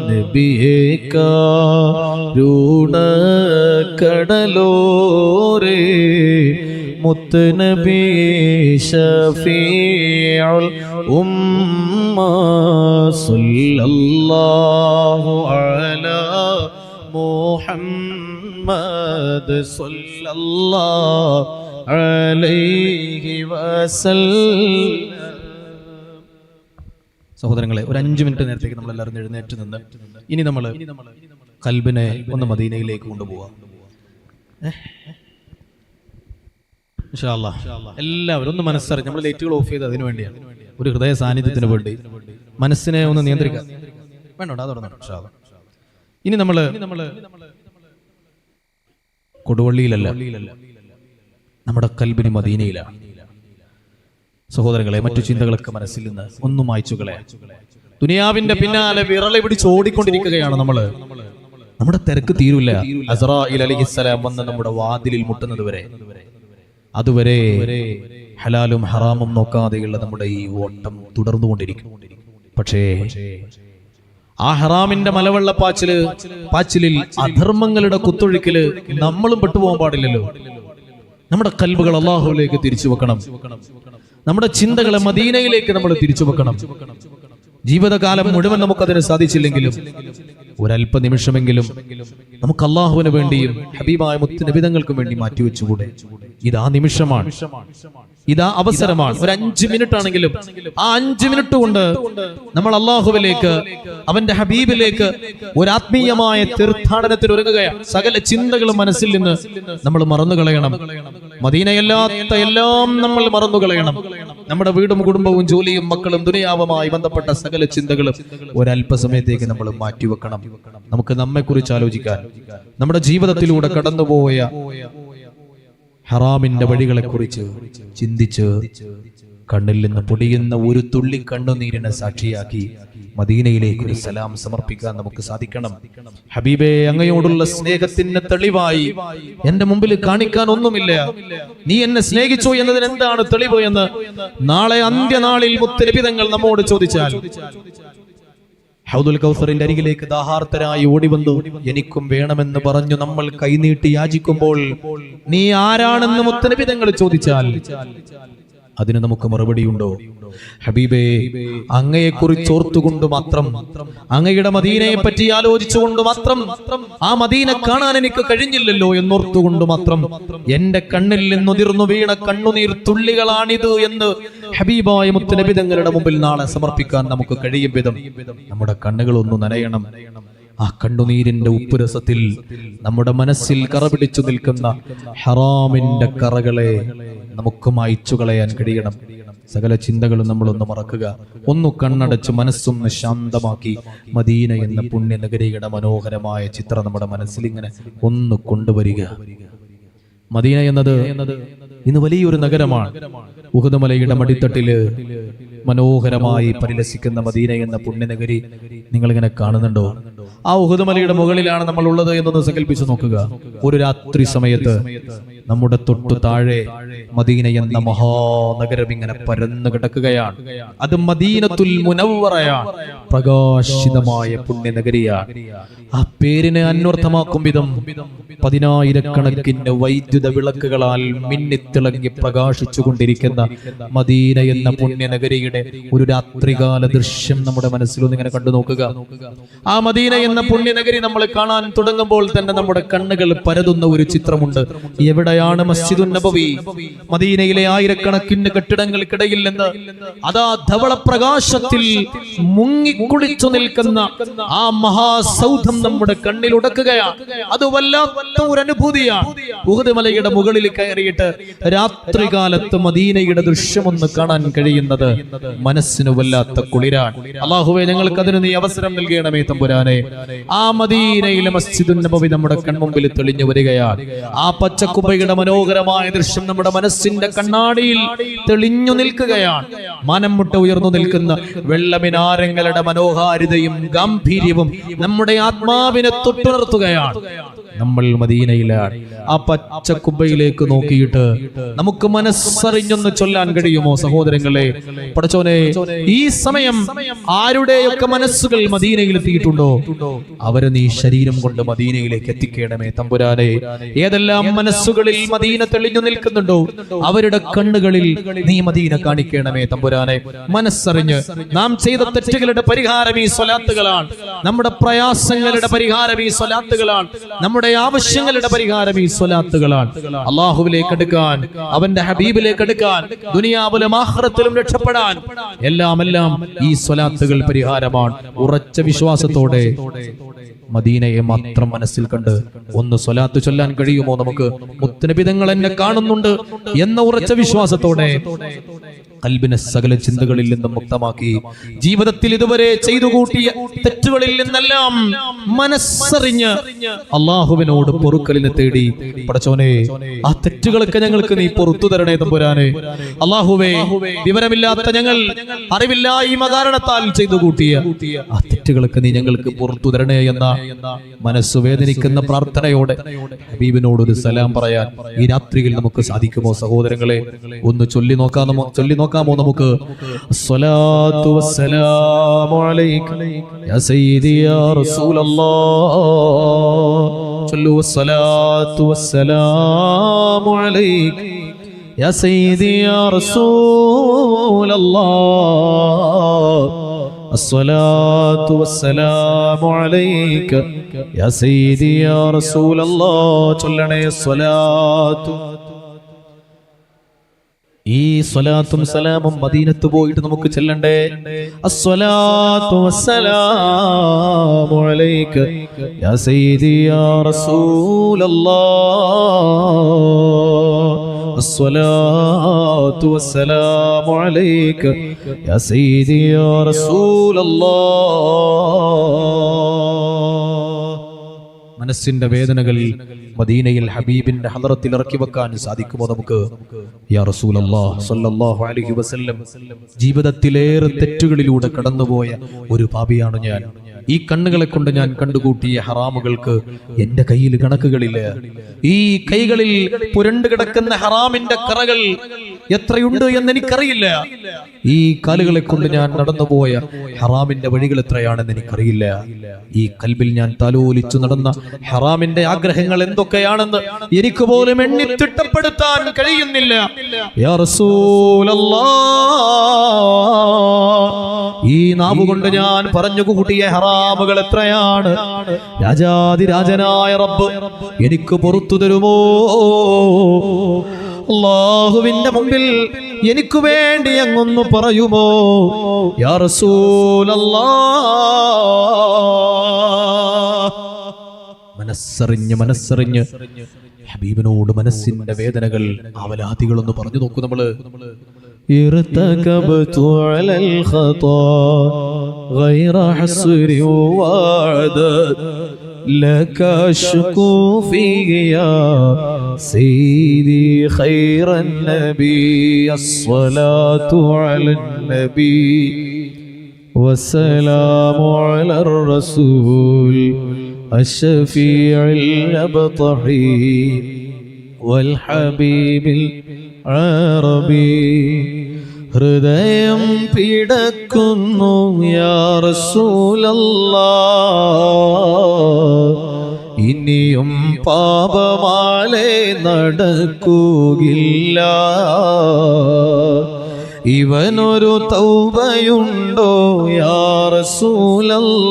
A: നബിയേ കാരുണ കടലോരേ, മുത്ത് നബി ശഫീഉൽ ഉമ്മ സല്ലല്ലാഹു അലാ മുഹമ്മദ് സല്ലല്ലാഹു അലൈഹി വസല്ലം. സഹോദരങ്ങളെ, ഒരു 5 മിനിറ്റ് നേരത്തേക്ക് നമ്മൾ എല്ലാവരും എഴുന്നേറ്റ് നിന്ന് ഇനി നമ്മൾ കൽബിനെ ഒന്ന് മദീനയിലേക്ക് കൊണ്ടുപോവാം. ഇൻഷാ അല്ലാഹ് എല്ലാവരും ഒന്ന് മനസ്സറിഞ്ഞ്, നമ്മൾ ലൈറ്റുകൾ ഓഫ് ചെയ്ത് അതിനു വേണ്ടിയാണ്, ഒരു ഹൃദയ സാന്നിധ്യത്തിന് വേണ്ടി മനസ്സിനെ ഒന്ന് നിയന്ത്രിക്കാൻ വേണ്ടോ? അതോടെ ഇനി നമ്മൾ കൊടുവള്ളിയിലല്ല, നമ്മുടെ കൽബിന് മദീനയിലാണ്. സഹോദരങ്ങളെ, മറ്റു ചിന്തകളൊക്കെ മനസ്സിൽ നിന്ന് ഒന്നും മായ്ച്ചുകളെ. ദുനിയാവിന്റെ പിന്നാലെ വിറളി പിടിച്ച് ഓടിക്കൊണ്ടിരിക്കുകയാണ് നമ്മള്. നമ്മുടെ തിരക്ക് തീരൂല. അസ്റാഈൽ അലൈഹിസ്സലാം വന്ന് നമ്മുടെ വാതിലിൽ മുട്ടുന്നത് വരെ, അതുവരെ ഹലാലും ഹറാമും നോക്കാതെയുള്ള നമ്മുടെ ഈ ഓട്ടം തുടർന്നുകൊണ്ടിരിക്കും. പക്ഷേ ആ ഹറാമിന്റെ പാച്ചിലിൽ അധർമ്മങ്ങളുടെ കുത്തൊഴുക്കില് നമ്മളും പെട്ടുപോകാൻ പാടില്ലല്ലോ. നമ്മുടെ കൽബുകൾ അല്ലാഹുവിലേക്ക് തിരിച്ചു വെക്കണം. നമ്മുടെ ചിന്തകളെ മദീനയിലേക്ക് നമ്മൾ തിരിച്ചു വെക്കണം. ജീവിതകാലം മുഴുവൻ നമുക്കതിന് സാധിച്ചില്ലെങ്കിലും ഒരല്പ നിമിഷമെങ്കിലും നമുക്ക് അള്ളാഹുവിന് വേണ്ടിയും ഹബീബായ മുത്തുനബിതങ്ങൾക്കും വേണ്ടി മാറ്റിവെച്ചുകൂടെ? ഇതാ നിമിഷമാണ്, ഇതാ അവസരമാണ്. ഒരു 5 മിനിറ്റ് ആണെങ്കിലും ആ 5 മിനിറ്റ് കൊണ്ട് നമ്മൾ അള്ളാഹുവിലേക്ക്, അവന്റെ ഹബീബിലേക്ക് ഒരു ആത്മീയമായ തീർത്ഥാടനത്തിൽ ഒരുങ്ങുകയാണ്. സകല ചിന്തകളും മനസ്സിൽ നിന്ന് നമ്മൾ മറന്നുകളയണം. മദീനയല്ലാത്ത എല്ലാം നമ്മൾ മറന്നുകളയണം. നമ്മുടെ വീടും കുടുംബവും ജോലിയും മക്കളും ദുനിയാവുമായി ബന്ധപ്പെട്ട സകല ചിന്തകളും ഒരല്പസമയത്തേക്ക് നമ്മൾ മാറ്റിവെക്കണം. നമുക്ക് നമ്മെ കുറിച്ച് ആലോചിക്കാൻ, നമ്മുടെ ജീവിതത്തിലൂടെ കടന്നുപോയ ഹറാമിന്റെ വഴികളെ കുറിച്ച് ചിന്തിച്ച് കണ്ണിൽ നിന്ന് പൊടിയുന്ന ഒരു തുള്ളി കണ്ണുനീരിനെ സാക്ഷിയാക്കി മദീനയിലേക്ക് ഒരു സലാം സമർപ്പിക്കാൻ നമുക്ക് സാധിക്കണം. ഹബീബേ, അങ്ങയോടുള്ള സ്നേഹത്തിന് തെളിവായി എന്റെ മുമ്പിൽ കാണിക്കാൻ ഒന്നുമില്ല. നീ എന്നെ സ്നേഹിച്ചു എന്നതിന് എന്താണ് തെളിവ് എന്ന് നാളെ അന്ത്യനാളിൽ മുത്തുനബിതങ്ങൾ നമ്മോട് ചോദിച്ചാൽ, ഹൗദുൽ കൗസറിന്റെ അരികിലേക്ക് ദാഹാർത്തരായി ഓടിവന്നു എനിക്കും വേണമെന്ന് പറഞ്ഞു നമ്മൾ കൈനീട്ടി യാചിക്കുമ്പോൾ നീ ആരാണെന്ന് മുത്തുനബിതങ്ങൾ ചോദിച്ചാൽ അതിന് നമുക്ക് മറുപടിയുണ്ടോ? ഹബീബേ, അങ്ങയെക്കുറിച്ച് ഓർത്തുകൊണ്ട് മാത്രം, അങ്ങയുടെ മദീനയെ പറ്റി ആലോചിച്ചുകൊണ്ട് മാത്രം, ആ മദീന കാണാൻ എനിക്ക് കഴിഞ്ഞില്ലല്ലോ എന്നോർത്തുകൊണ്ട് മാത്രം എന്റെ കണ്ണിൽ നിന്നുതിർന്നു വീണ കണ്ണുനീർ തുള്ളികളാണിത് എന്ന് ഹബീബായ മുത്തുനബിതങ്ങളുടെ മുമ്പിൽ നാളെ സമർപ്പിക്കാൻ നമുക്ക് കഴിയും വിധം നമ്മുടെ കണ്ണുകളൊന്നു നനയണം. ആ കണ്ണുനീരിന്റെ ഉപ്പുരസത്തിൽ നമ്മുടെ മനസ്സിൽ കറ പിടിച്ചു നിൽക്കുന്ന ഹറാമിന്റെ കറകളെ നമുക്ക് മായ്ച്ചു കളയാൻ കഴിയണം. സകല ചിന്തകളും നമ്മളൊന്ന് മറക്കുക, ഒന്ന് കണ്ണടച്ച് മനസ്സൊന്ന് ശാന്തമാക്കി മദീന എന്ന പുണ്യനഗരിയുടെ മനോഹരമായ ചിത്രം നമ്മുടെ മനസ്സിൽ ഇങ്ങനെ ഒന്ന് കൊണ്ടുവരിക. മദീന എന്നത് ഇന്ന് വലിയൊരു നഗരമാണ്. ഉഹദ് മലയുടെ മടിത്തട്ടില് മനോഹരമായി പരിലസിക്കുന്ന മദീന എന്ന പുണ്യനഗരി നിങ്ങളിങ്ങനെ കാണുന്നുണ്ടോ? ആ ഉഹദ് മലയുടെ മുകളിലാണ് നമ്മൾ ഉള്ളത് എന്നൊന്ന് സങ്കല്പിച്ചു നോക്കുക. ഒരു രാത്രി സമയത്ത് നമ്മുടെ തൊട്ടു താഴെ മദീന എന്ന മഹാനഗരം ഇങ്ങനെ പരന്നു കിടക്കുകയാണ്. അത് മദീനത്തുൽ മുനവ്വറയാണ്, പ്രകാശിതമായ പുണ്യനഗരിയാണ്. ആ പേരിനെ അന്വർത്ഥമാക്കും വിധം 10,000കണക്കിന് വൈദ്യുത വിളക്കുകളാൽ മിന്നിത്തിളങ്ങി പ്രകാശിച്ചു കൊണ്ടിരിക്കുന്ന മദീന എന്ന പുണ്യനഗരിയുടെ ഒരു രാത്രികാല ദൃശ്യം നമ്മുടെ മനസ്സിലൊന്ന് ഇങ്ങനെ കണ്ടു നോക്കുക. ആ മദീന എന്ന പുണ്യനഗരി നമ്മൾ കാണാൻ തുടങ്ങുമ്പോൾ തന്നെ നമ്മുടെ കണ്ണുകൾ പരതുന്ന ഒരു ചിത്രമുണ്ട്. എവിടെയാണ് മസ്ജിദുൻ നബവി? മദീനയിലെ ആയിരക്കണക്കിന് കെട്ടിടങ്ങൾക്കിടയിൽ നിന്ന് അതാ ധവള പ്രകാശത്തിൽ മുങ്ങിക്കുളിച്ചു നിൽക്കുന്ന ആ മഹാസൗധം നമ്മുടെ കണ്ണിൽ ഉടക്കുകയാണ്. അത് വല്ലാത്ത ഒരു അനുഭൂതിയാണ്. ഉഹദ് മലയുടെ മുകളിൽ കയറിയിട്ട് രാത്രികാലത്ത് മദീനയുടെ ദൃശ്യമൊന്ന് കാണാൻ കഴിയുന്നത് മനസ്സിന് വല്ലാത്ത കുളിരാണ്. അല്ലാഹുവേ, ഞങ്ങൾക്ക് അതിന് നീ അവസരം നൽകണമേ തമ്പുരാനെ. ആ മദീനയിലെ മസ്ജിദുൻ നബവി നമ്മുടെ കൺമുമ്പിൽ തെളിഞ്ഞു വരികയാണ്. ആ പച്ചക്കുബയുടെ മനോഹരമായ ദൃശ്യം നമ്മുടെ മനസ്സിന്റെ കണ്ണാടിയിൽ തെളിഞ്ഞു നിൽക്കുകയാണ്. മനം മുട്ട ഉയർന്നു നിൽക്കുന്ന വെള്ളമിനാരങ്ങളുടെ മനോഹാരിതയും ഗാംഭീര്യവും നമ്മുടെ ആത്മാവിനെ തൊട്ടുണർത്തുകയാണ്. നമ്മൾ മദീനയിലാണ്. ആ പച്ചക്കുബയിലേക്ക് നോക്കിയിട്ട് നമുക്ക് മനസ്സറിഞ്ഞൊന്ന് ചൊല്ലാൻ കഴിയുമോ സഹോദരങ്ങളെ? പടച്ചോനെ, ഈ സമയം ആരുടെയൊക്കെ മനസ്സുകൾ മദീനയിൽ എത്തിയിട്ടുണ്ടോ അവരെ നീ ശരീരം കൊണ്ട് മദീനയിലേക്ക് എത്തിക്കണമേ തമ്പുരാനെ. ഏതെല്ലാം മനസ്സുകളിൽ മദീന തെളിഞ്ഞു നിൽക്കുന്നുണ്ടോ അവരുടെ കണ്ണുകളിൽ നീ മദീന കാണിക്കണമേ തമ്പുരാനെ. മനസ്സറിഞ്ഞ് നാം ചെയ്ത തെറ്റുകളുടെ പരിഹാരം ഈ സ്വലാത്തുകളാണ്. നമ്മുടെ പ്രയാസങ്ങളുടെ പരിഹാരം ഈ സ്വലാത്തുകളാണ്. നമ്മുടെ ആവശ്യങ്ങളുടെ പരിഹാരം ഈ സ്വലാത്തുകളാണ്. അല്ലാഹുവിലേക്ക് അടുക്കാൻ, അവന്റെ ഹബീബിലേക്ക് അടുക്കാൻ, ദുനിയാവിലും ആഖിറത്തിലും രക്ഷപ്പെടാൻ എല്ലാം ഈ സ്വലാത്തുകൾ പരിഹാരമാണ്. ഉറച്ച വിശ്വാസത്തോടെ മദീനയെ മാത്രം മനസ്സിൽ കണ്ട് ഒന്ന് സ്വലാത്ത് ചൊല്ലാൻ കഴിയുമോ നമുക്ക്? മുത്തുനബിതങ്ങൾ എന്നെ കാണുന്നുണ്ട് എന്ന ഉറച്ച വിശ്വാസത്തോടെ ഖൽബിനെ സകല ചിന്തകളിൽ നിന്നും മുക്തമാക്കി ജീവിതത്തിൽ ഇതുവരെ ചെയ്തു കൂട്ടിയ തെറ്റുകളിൽ നിന്നെല്ലാം മനസ്സറിഞ്ഞ് അള്ളാഹുവിനോട് പൊറുക്കലിനെ തേടി പടച്ചോനെ ആ തെറ്റുകളൊക്കെ ഞങ്ങൾക്ക് നീ പൊറുത്തു തരണേ തമ്പുരാനെ. അള്ളാഹുവേ, വിവരമില്ലാത്ത ഞങ്ങൾ അറിവില്ലായ്മ കാരണത്താൽ ചെയ്തു കൂട്ടിയ ആ തെറ്റുകളൊക്കെ നീ ഞങ്ങൾക്ക് പുറത്തു തരണേ എന്ന മനസ്സു വേദനിക്കുന്ന പ്രാർത്ഥനയോടെ ഹബീബിനോട് ഒരു സലാം പറയാൻ ഈ രാത്രിയിൽ നമുക്ക് സാധിക്കുമോ സഹോദരങ്ങളെ? ഒന്ന് ചൊല്ലി നോക്കാമോ നമുക്ക്? അസ്സലാത്തു വസ്സലാമു അലൈക യാ സയ്യിദി യാ റസൂലല്ലാഹ്. ചൊല്ലു അസ്സലാത്തു വസ്സലാമു അലൈക യാ സയ്യിദി യാ റസൂലല്ലാഹ്. الصلاة والسلام عليك يا سيدي يا رسول الله. ചൊല്ലണേ സ്വലാത്തു. ഈ സ്വലാത്തും സലാമും മദീനത്ത് പോയിട്ട് നമുക്ക് ചെല്ലണ്ടേ. അസ്സലാത്തു വസ്സലാമു അലൈക യാ സയ്യിദി യാ റസൂലല്ലാഹ്. الصلاة والسلام عليك يا سيدي يا رسول الله. മനസ്സിന്റെ വേദനകളിൽ മദീനയിൽ ഹബീബിന്റെ ഹദറത്തിൽ ഇറക്കി വെക്കാൻ സാധിക്കുമോ നമുക്ക്? യാ റസൂലല്ലാഹ് സ്വല്ലല്ലാഹു അലൈഹി വസല്ലം, ജീവിതത്തിലേറെ തെറ്റുകളിലൂടെ കടന്നുപോയ ഒരു പാപിയാണ് ഞാൻ. ഈ കണ്ണുകളെ കൊണ്ട് ഞാൻ കണ്ടുകൂട്ടിയ ഹറാമുകൾക്ക് എന്റെ കയ്യിൽ കണക്കുകളില്ല. ഈ കൈകളിൽ പുരണ്ടു കിടക്കുന്ന ഹറാമിന്റെ കറകൾ എത്രയുണ്ട് എന്ന് എനിക്കറിയില്ല. ഈ കാലുകളെ കൊണ്ട് ഞാൻ നടന്നുപോയ ഹറാമിന്റെ വഴികൾ എത്രയാണെന്ന് എനിക്കറിയില്ല. ഈ കൽബിൽ ഞാൻ താലോലിച്ചു നടന്ന ഹറാമിന്റെ ആഗ്രഹങ്ങൾ എന്തൊക്കെയാണെന്ന് എനിക്ക് പോലും എണ്ണി തിട്ടപ്പെടുത്താൻ കഴിയുന്നില്ല. യാ റസൂലല്ലാഹ്, ഈ നാവ് കൊണ്ട് ഞാൻ പറഞ്ഞു കൂട്ടിയ ഹറാമുകൾ എത്രയാണ്? രാജാതിരാജനായ റബ്ബ് എനിക്ക് പുറത്തു തരുമോ? അല്ലാഹുവിന്റെ മുമ്പിൽ എനിക്ക് വേണ്ടി അങ്ങൊന്നു പറയുമോ? യാ റസൂലല്ലാഹ്. മനസ്സറിഞ്ഞ് ഹബീബിനോട് മനസ്സിന്റെ വേദനകൾ, ആവലാതികളൊന്ന് പറഞ്ഞു നോക്കൂ നമ്മള്. ارتكبت على الخطا غير حصر وعدد لك أشكو فيه يا سيدي خير النبي. الصلاة على النبي والسلام على الرسول الشفيع الأبطحي والحبيب العربي. ഹൃദയം പിടക്കുന്നു യാ റസൂലല്ലാഹ്, ഇനിയും പാപമാലേ നടക്കുകയില്ല. ഇവനൊരു തൗബയുണ്ടോ യാ റസൂലല്ലാഹ്,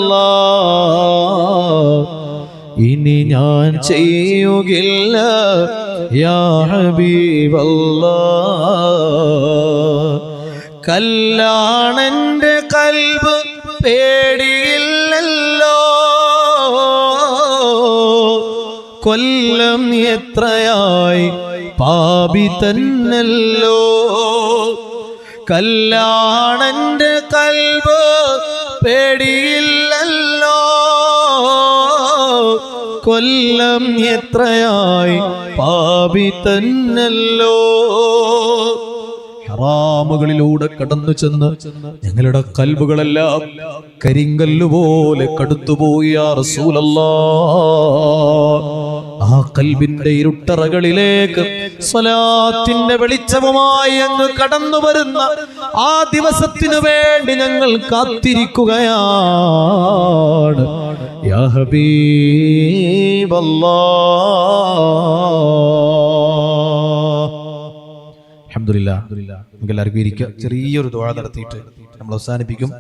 A: ഇനി ഞാൻ ചെയ്യുകില്ല യാ ഹബീബല്ലാഹ്. കല്ലാണെന്റെ കൽബ് പേടിയില്ലല്ലോ, കൊല്ലം എത്രയായി പാപി തന്നല്ലോ. കല്ലാണെന്റെ കൽബ് പേടിയില്ലല്ലോ, കൊല്ലം എത്രയായി പാപി തന്നല്ലോ. ഹറാമുകളിലൂടെ കടന്നു ചെന്ന് ഞങ്ങളുടെ കൽബുകളെല്ലാം കരിങ്കല്ലുപോലെ കടുത്തുപോയി യാ റസൂലല്ലാഹ്. ആ കൽബിന്റെ ഇരുട്ടറകളിലേക്ക് സ്വലാത്തിന്റെ വെളിച്ചവുമായി അങ്ങ് കടന്നു വരുന്ന ആ ദിവസത്തിനു വേണ്ടി ഞങ്ങൾ കാത്തിരിക്കുകയാണ് യാ ഹബീബല്ലാഹ്. അൽഹംദുലില്ലാഹ്, നമുക്ക് എല്ലാവർക്കും ഇരിക്കുക. ചെറിയൊരു ദുആ നടത്തിയിട്ട് നമ്മൾ അവസാനിപ്പിക്കും.